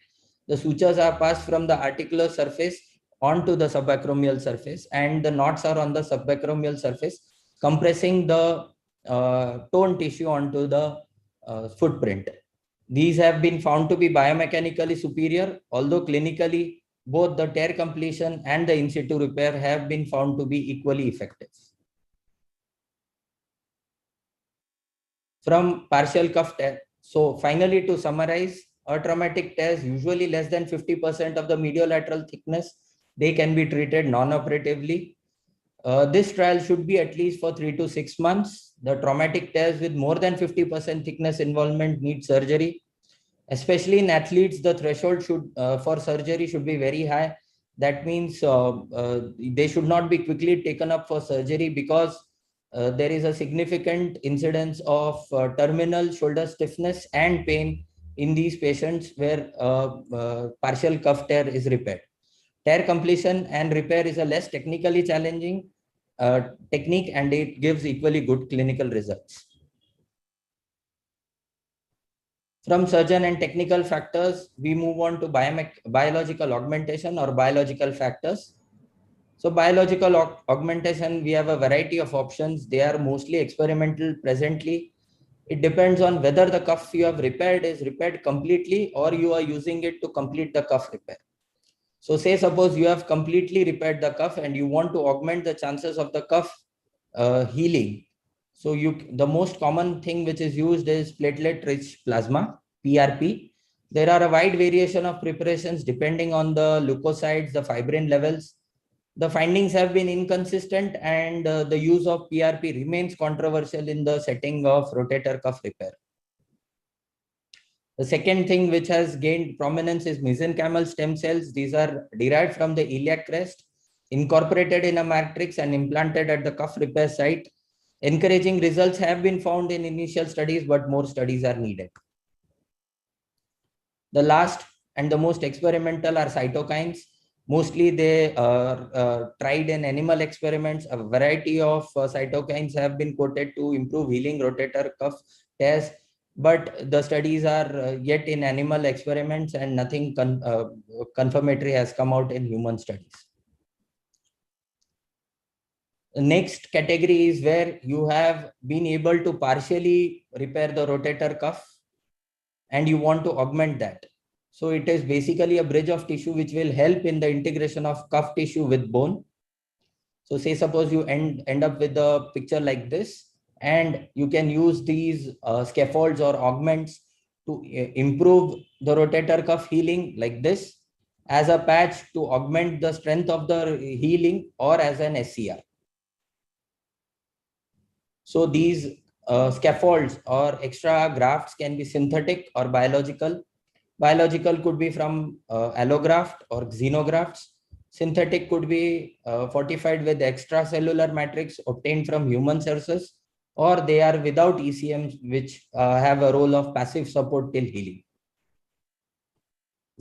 The sutures are passed from the articular surface onto the subacromial surface, and the knots are on the subacromial surface, compressing the tone tissue onto the footprint. These have been found to be biomechanically superior, although clinically both the tear completion and the in situ repair have been found to be equally effective. From partial cuff tear. So finally, to summarize, a traumatic tears usually less than 50% of the mediolateral thickness. They can be treated non-operatively. This trial should be at least for 3 to 6 months. The traumatic tears with more than 50% thickness involvement need surgery. Especially in athletes, the threshold for surgery should be very high. That means they should not be quickly taken up for surgery, because there is a significant incidence of terminal shoulder stiffness and pain in these patients where partial cuff tear is repaired. Tear completion and repair is a less technically challenging technique, and it gives equally good clinical results. From surgeon and technical factors, we move on to biological augmentation or biological factors. So biological augmentation, we have a variety of options. They are mostly experimental presently. It depends on whether the cuff you have repaired is repaired completely or you are using it to complete the cuff repair. So say suppose you have completely repaired the cuff and you want to augment the chances of the cuff healing. So the most common thing which is used is platelet-rich plasma, PRP. There are a wide variation of preparations depending on the leukocytes, the fibrin levels. The findings have been inconsistent, and the use of PRP remains controversial in the setting of rotator cuff repair. The second thing which has gained prominence is mesenchymal stem cells. These are derived from the iliac crest, incorporated in a matrix and implanted at the cuff repair site. Encouraging results have been found in initial studies, but more studies are needed. The last and the most experimental are cytokines. Mostly they are tried in animal experiments. A variety of cytokines have been quoted to improve healing rotator cuff tears, but the studies are yet in animal experiments, and nothing confirmatory has come out in human studies. The next category is where you have been able to partially repair the rotator cuff and you want to augment that. So it is basically a bridge of tissue which will help in the integration of cuff tissue with bone. So say suppose you end up with a picture like this, and you can use these scaffolds or augments to improve the rotator cuff healing like this, as a patch to augment the strength of the healing, or as an SCR. So these scaffolds or extra grafts can be synthetic or biological. Biological could be from allograft or xenografts. Synthetic could be fortified with extracellular matrix obtained from human sources, or they are without ECMs, which have a role of passive support till healing.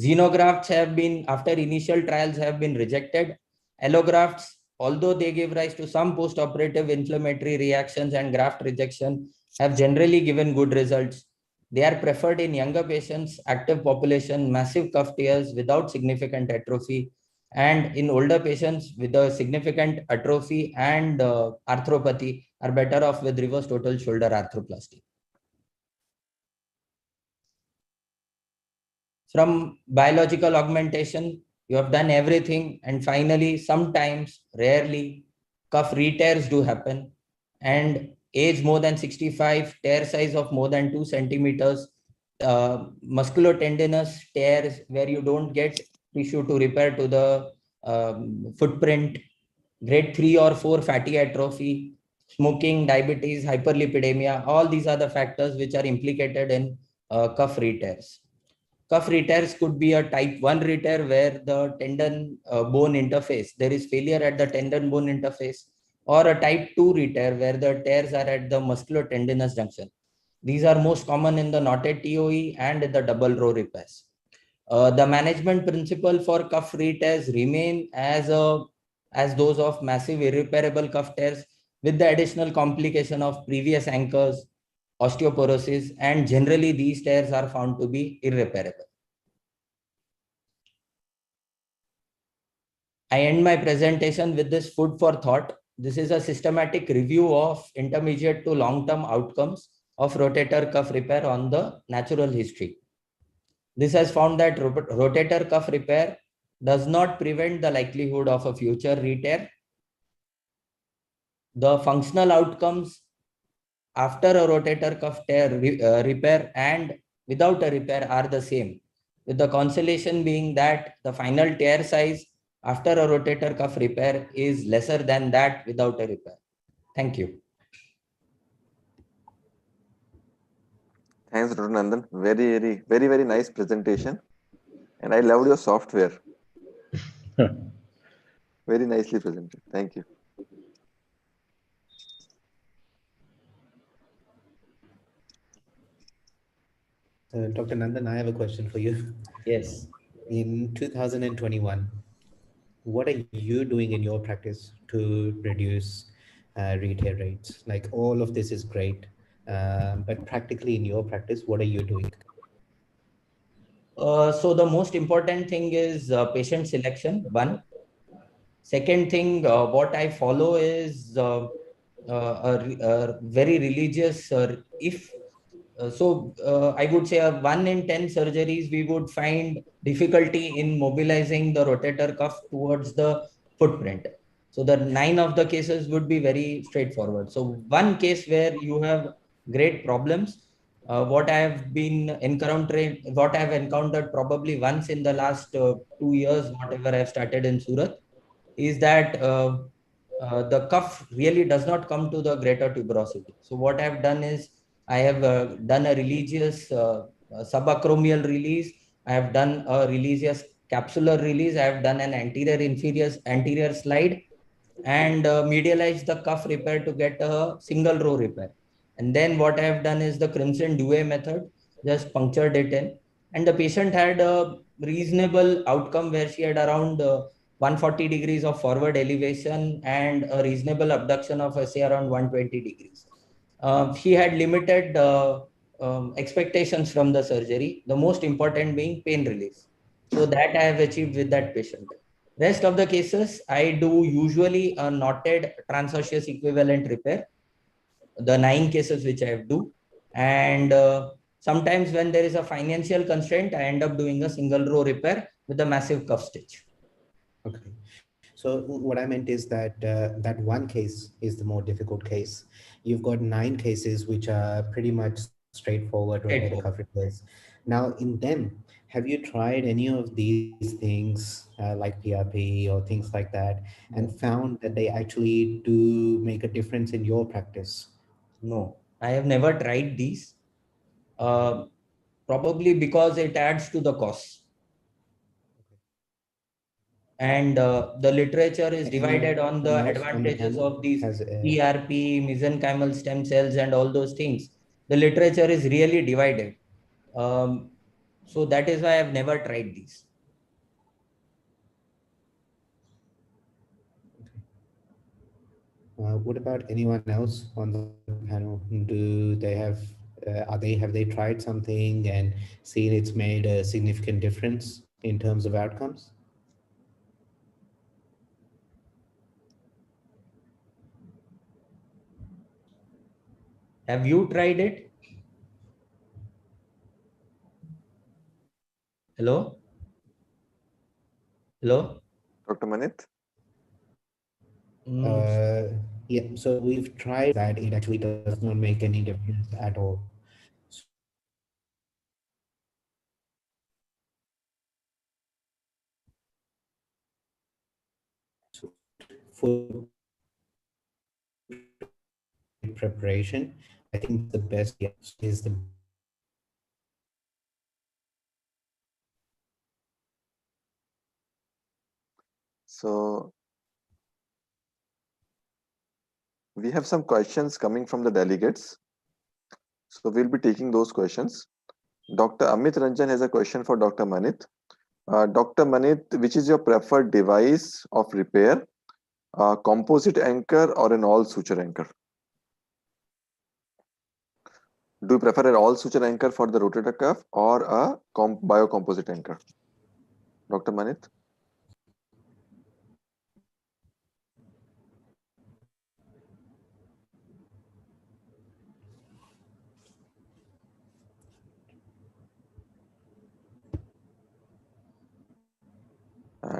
Xenografts have been, after initial trials, have been rejected. Allografts, although they give rise to some post-operative inflammatory reactions and graft rejection, have generally given good results. They are preferred in younger patients, active population, massive cuff tears without significant atrophy, and in older patients with a significant atrophy and arthropathy are better off with reverse total shoulder arthroplasty. From biological augmentation, you have done everything, and finally, sometimes, rarely, cuff re-tears do happen, and age more than 65, tear size of more than 2 centimeters, musculotendinous tears where you don't get tissue to repair to the footprint, grade 3 or 4 fatty atrophy, smoking, diabetes, hyperlipidemia, all these are the factors which are implicated in cuff re-tears. Cuff re-tears could be a type 1 re-tear where the tendon bone interface, there is failure at the tendon bone interface, or a type 2 re-tear where the tears are at the musculotendinous junction. These are most common in the knotted TOE and in the double row repairs. The management principle for cuff re-tears remain as those of massive irreparable cuff tears, with the additional complication of previous anchors, osteoporosis, and generally these tears are found to be irreparable. I end my presentation with this food for thought. This is a systematic review of intermediate to long-term outcomes of rotator cuff repair on the natural history. This has found that rotator cuff repair does not prevent the likelihood of a future re-tear. The functional outcomes after a rotator cuff tear repair and without a repair are the same, with the consolation being that the final tear size after a rotator cuff repair is lesser than that without a repair. Thank you. Thanks, Dr. Nandan. Very nice presentation. And I loved your software. Very nicely presented. Thank you. Dr. Nandan, I have a question for you. Yes. In 2021, what are you doing in your practice to reduce re-tear rates? Like, all of this is great, but practically in your practice, what are you doing? So the most important thing is patient selection, one. Second thing, what I follow is a very religious, I would say 1 in 10 surgeries, we would find difficulty in mobilizing the rotator cuff towards the footprint. So the 9 of the cases would be very straightforward. So one case where you have great problems, what I have encountered probably once in the last 2 years, whatever I have started in Surat, is that the cuff really does not come to the greater tuberosity. So what I have done is I have done a religious subacromial release. I have done a religious capsular release. I have done an anterior slide and medialized the cuff repair to get a single row repair. And then what I have done is the crimson duet method, just punctured it in. And the patient had a reasonable outcome where she had around 140 degrees of forward elevation and a reasonable abduction of say around 120 degrees. She had limited expectations from the surgery, the most important being pain relief. So that I have achieved with that patient. Rest of the cases, I do usually a knotted transosseous equivalent repair, the 9 cases which I do. And sometimes when there is a financial constraint, I end up doing a single row repair with a massive cuff stitch. Okay. So what I meant is that that one case is the more difficult case. You've got 9 cases which are pretty much straightforward rotator cuff repairs. Now, in them, have you tried any of these things like PRP or things like that and found that they actually do make a difference in your practice? No, I have never tried these. Probably because it adds to the cost. And the literature is divided on the advantages of these PRP, mesenchymal stem cells, and all those things. The literature is really divided. So that is why I've never tried these. What about anyone else on the panel? Do they have have they tried something and seen it's made a significant difference in terms of outcomes? Have you tried it? Hello? Hello? Dr. Manit? Yeah, so we've tried that. It actually does not make any difference at all. So for preparation, I think the best is the So we have some questions coming from the delegates. So we'll be taking those questions. Dr. Amit Ranjan has a question for Dr. Manit. Dr. Manit, which is your preferred device of repair? Composite anchor or an all suture anchor? Do you prefer an all suture anchor for the rotator cuff or a biocomposite anchor? Dr. Manit?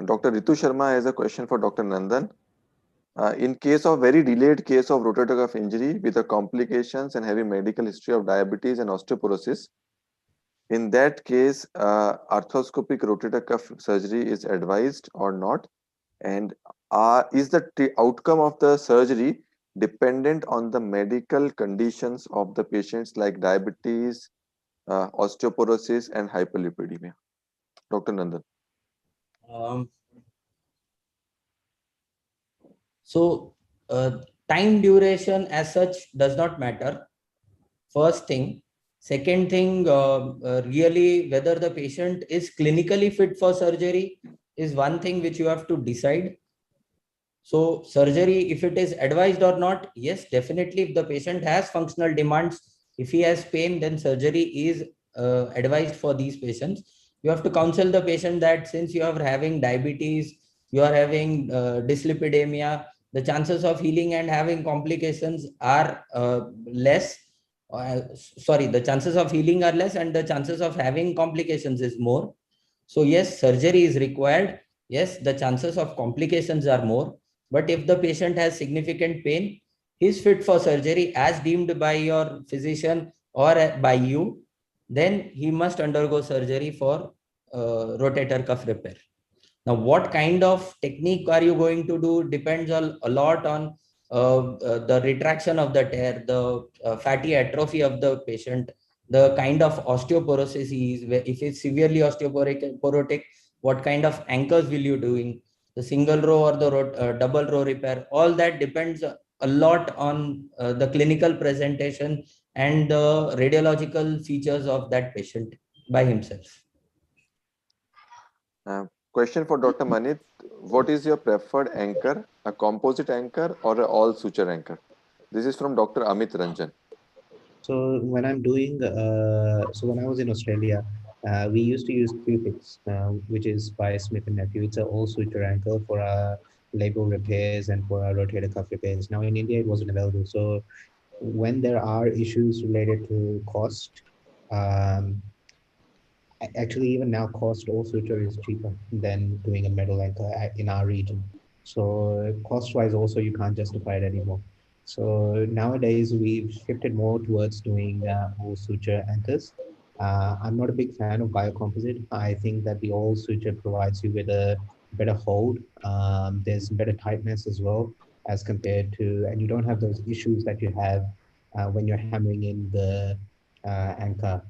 Dr. Ritu Sharma has a question for Dr. Nandan. In case of very delayed case of rotator cuff injury with the complications and having medical history of diabetes and osteoporosis, in that case, arthroscopic rotator cuff surgery is advised or not? And is the outcome of the surgery dependent on the medical conditions of the patients like diabetes, osteoporosis, and hyperlipidemia? Dr. Nandan. So time duration as such does not matter. First thing. Second thing, really whether the patient is clinically fit for surgery is one thing which you have to decide. So surgery, if it is advised or not, yes, definitely if the patient has functional demands, if he has pain, then surgery is advised for these patients. You have to counsel the patient that since you are having diabetes, you are having dyslipidemia, the chances of healing and having complications are less. The chances of healing are less and the chances of having complications is more. So yes, surgery is required. Yes, the chances of complications are more. But if the patient has significant pain, he's fit for surgery as deemed by your physician or by you, then he must undergo surgery for rotator cuff repair. Now, what kind of technique are you going to do depends a lot on the retraction of the tear, the fatty atrophy of the patient, the kind of osteoporosis he is. If it's severely osteoporotic, what kind of anchors will you doing? The single row or the double row repair? All that depends a lot on the clinical presentation and the radiological features of that patient by himself. Question for Dr. Manit. What is your preferred anchor, a composite anchor or an all suture anchor? This is from Dr. Amit Ranjan. So when I'm doing, so when I was in Australia, we used to use Prefix, which is by Smith & Nephew. It's an all suture anchor for our labral repairs and for our rotator cuff repairs. Now in India, it wasn't available. So when there are issues related to cost, actually even now cost all suture is cheaper than doing a metal anchor in our region. So cost wise also you can't justify it anymore. So nowadays we've shifted more towards doing all suture anchors. I'm not a big fan of biocomposite. I think that the all suture provides you with a better hold. There's better tightness as well as compared to, and you don't have those issues that you have when you're hammering in the anchor.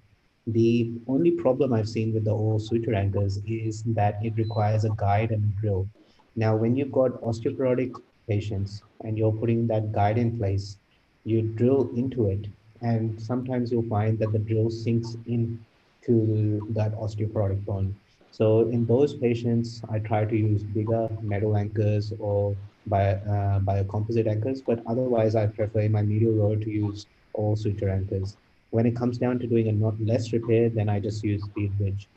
The only problem I've seen with the all suture anchors is that it requires a guide and a drill. Now, when you've got osteoporotic patients and you're putting that guide in place, you drill into it, and sometimes you'll find that the drill sinks in to that osteoporotic bone. So in those patients, I try to use bigger metal anchors or biocomposite anchors, but otherwise I prefer in my medial row to use all suture anchors. When it comes down to doing a knotless repair, then I just use speed bridge.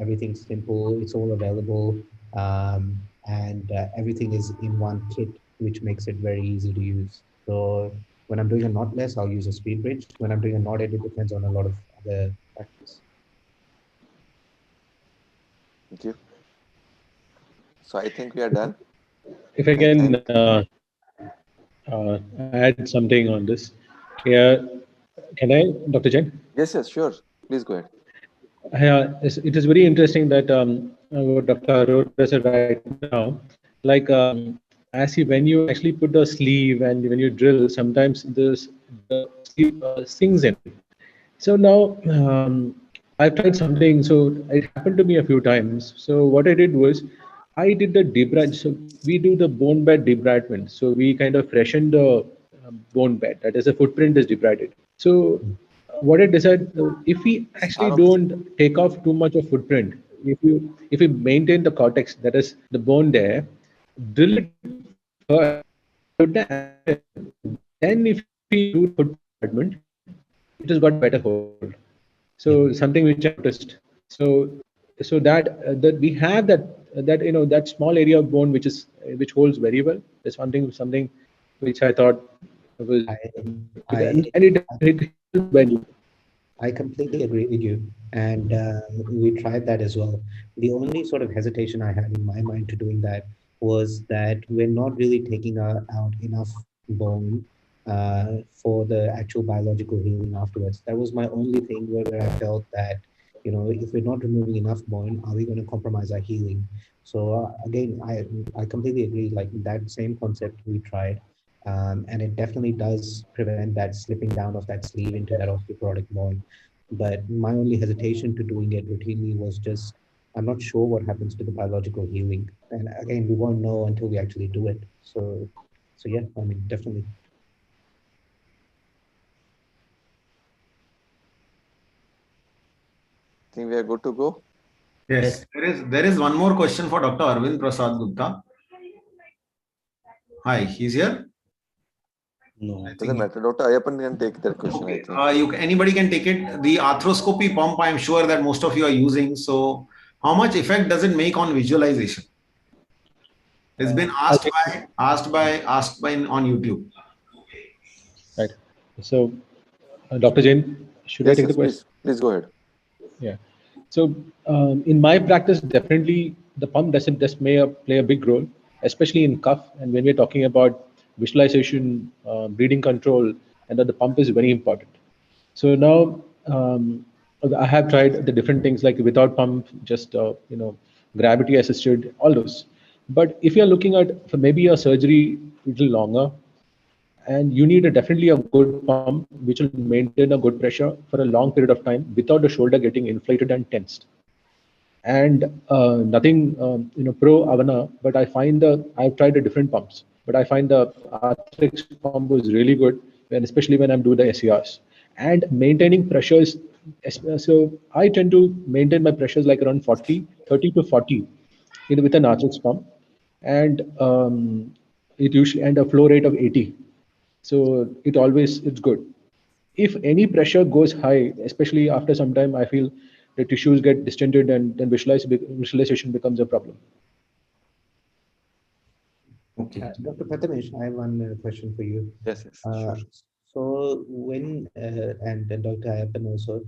Everything's simple, it's all available, and everything is in one kit, which makes it very easy to use. So when I'm doing a knotless, I'll use a speed bridge. When I'm doing a knotted, it depends on a lot of other factors. Thank you. So I think we are done. If I can add something on this. Yeah, can I, Dr. Jain? Yes, yes, sure. Please go ahead. It is very interesting that what Dr. Arora said right now, like when you actually put the sleeve and when you drill, sometimes the sleeve sinks in. So now I've tried something. So it happened to me a few times. So what I did was I did the debridement. So we do the bone bed debridement. So we kind of freshen the bone bed. That is, the footprint is debrided. So what I decided, if we actually don't take off too much of footprint, if we maintain the cortex, that is the bone there, drill it first, then if we do foot debridement, it has got better hold. So something which I noticed. So that we have that small area of bone which holds very well. There's something which I thought was I completely agree with you, and we tried that as well. The only sort of hesitation I had in my mind to doing that was that we're not really taking out enough bone for the actual biological healing afterwards. That was my only thing where I felt that, if we're not removing enough bone, are we going to compromise our healing? So again, I completely agree. Like that same concept we tried. And it definitely does prevent that slipping down of that sleeve into that osteoporotic bone. But my only hesitation to doing it routinely was just, I'm not sure what happens to the biological healing. And again, we won't know until we actually do it. So yeah, I mean, definitely. I think we are good to go. Yes, there is one more question for Dr. Arvind Prasad Gupta. Hi, he's here. No, doesn't matter. Dr. Ayyappan can take that question. Okay. I think. Anybody can take it. The arthroscopy pump, I'm sure that most of you are using. So, how much effect does it make on visualization? It's been asked by on YouTube. Right. So, Dr. Jain, should I take the question? Please go ahead. Yeah. So, in my practice, definitely the pump does play a big role. especially in cuff. And when we're talking about visualization, bleeding control, and that the pump is very important. So now I have tried the different things like without pump, just gravity assisted, all those. But if you're looking at for maybe a surgery a little longer, and you need definitely a good pump which will maintain a good pressure for a long period of time without the shoulder getting inflated and tensed. And nothing pro Avana, but I find I've tried the different pumps, but I find the Arthrex pump was really good, and especially when I'm doing the SERs. And maintaining pressures, so I tend to maintain my pressures like around 30 to 40 with an Arthrex pump, and it usually and a flow rate of 80. So it's good. If any pressure goes high, especially after some time, I feel the tissues get distended and then visualization becomes a problem. Okay. Dr. Prathmesh, I have one question for you. Yes, sure. So when, and Dr. Ayyappan also,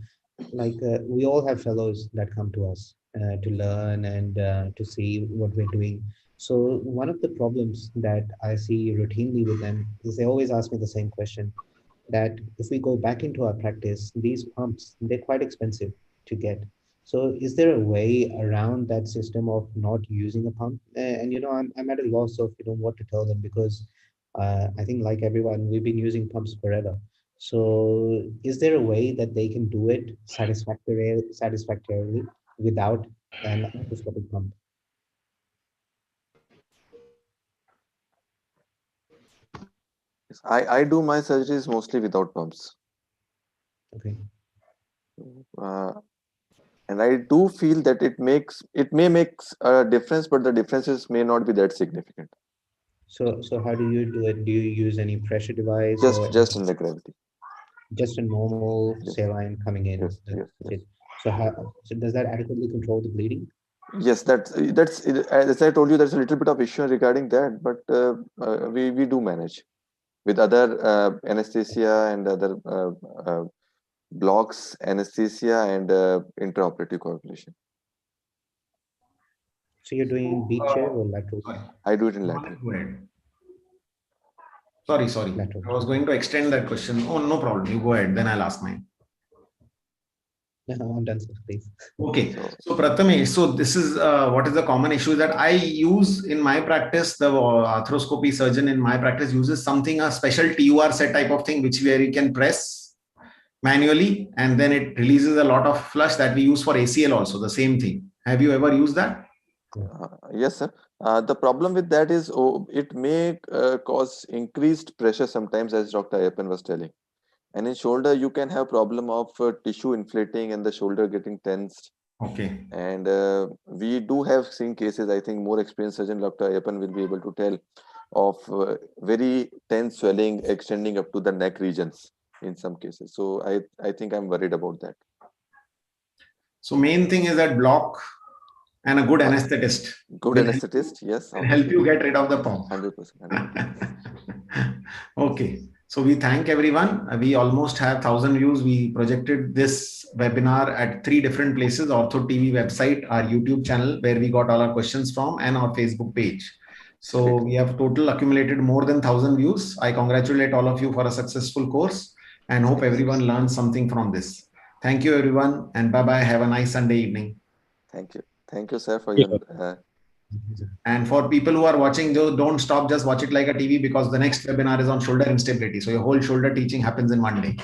like we all have fellows that come to us to learn and to see what we're doing. So one of the problems that I see routinely with them is they always ask me the same question, that if we go back into our practice, these pumps, they're quite expensive to get. So is there a way around that system of not using a pump? And I'm at a loss of what to tell them, because I think like everyone, we've been using pumps forever. So is there a way that they can do it satisfactorily without an arthroscopic pump? I do my surgeries mostly without pumps. Okay. And I do feel that it may make a difference, but the differences may not be that significant. So how do you do it? Do you use any pressure device? Just in the gravity. Just a normal saline coming in. Yes. So does that adequately control the bleeding? Yes, that's as I told you, there's a little bit of issue regarding that, but we do manage with other anesthesia and other blocks, anesthesia and intraoperative coagulation. So you're doing beat chair or lateral? I do it in lateral. Go ahead. Sorry. Lateral. I was going to extend that question. Oh, no problem. You go ahead. Then I'll ask mine. No, I'm done, sir, please. Okay. So Prathmesh, so this is what is the common issue that I use in my practice. The arthroscopy surgeon in my practice uses a special TUR set type of thing, where you can press manually, and then it releases a lot of flush that we use for ACL also, the same thing. Have you ever used that? Yes, sir. The problem with that is it may cause increased pressure sometimes, as Dr. Ayyappan was telling. And in shoulder, you can have problem of tissue inflating and the shoulder getting tensed. Okay. And we do have seen cases, I think more experienced surgeon, Dr. Ayyappan, will be able to tell of very tense swelling extending up to the neck regions in some cases. So I think I'm worried about that. So main thing is that block and a good anesthetist. Good anesthetist, yes. And help you get rid of the pump. 100%. Okay. So we thank everyone. We almost have 1,000 views. We projected this webinar at 3 different places: OrthoTV website, our YouTube channel, where we got all our questions from, and our Facebook page. So we have total accumulated more than 1,000 views. I congratulate all of you for a successful course and hope everyone learns something from this. Thank you, everyone, and bye-bye. Have a nice Sunday evening. Thank you. Thank you, sir, for your... And for people who are watching, don't stop, just watch it like a TV, because the next webinar is on shoulder instability. So your whole shoulder teaching happens in one day.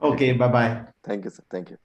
Okay, bye-bye. Thank you, sir. Thank you.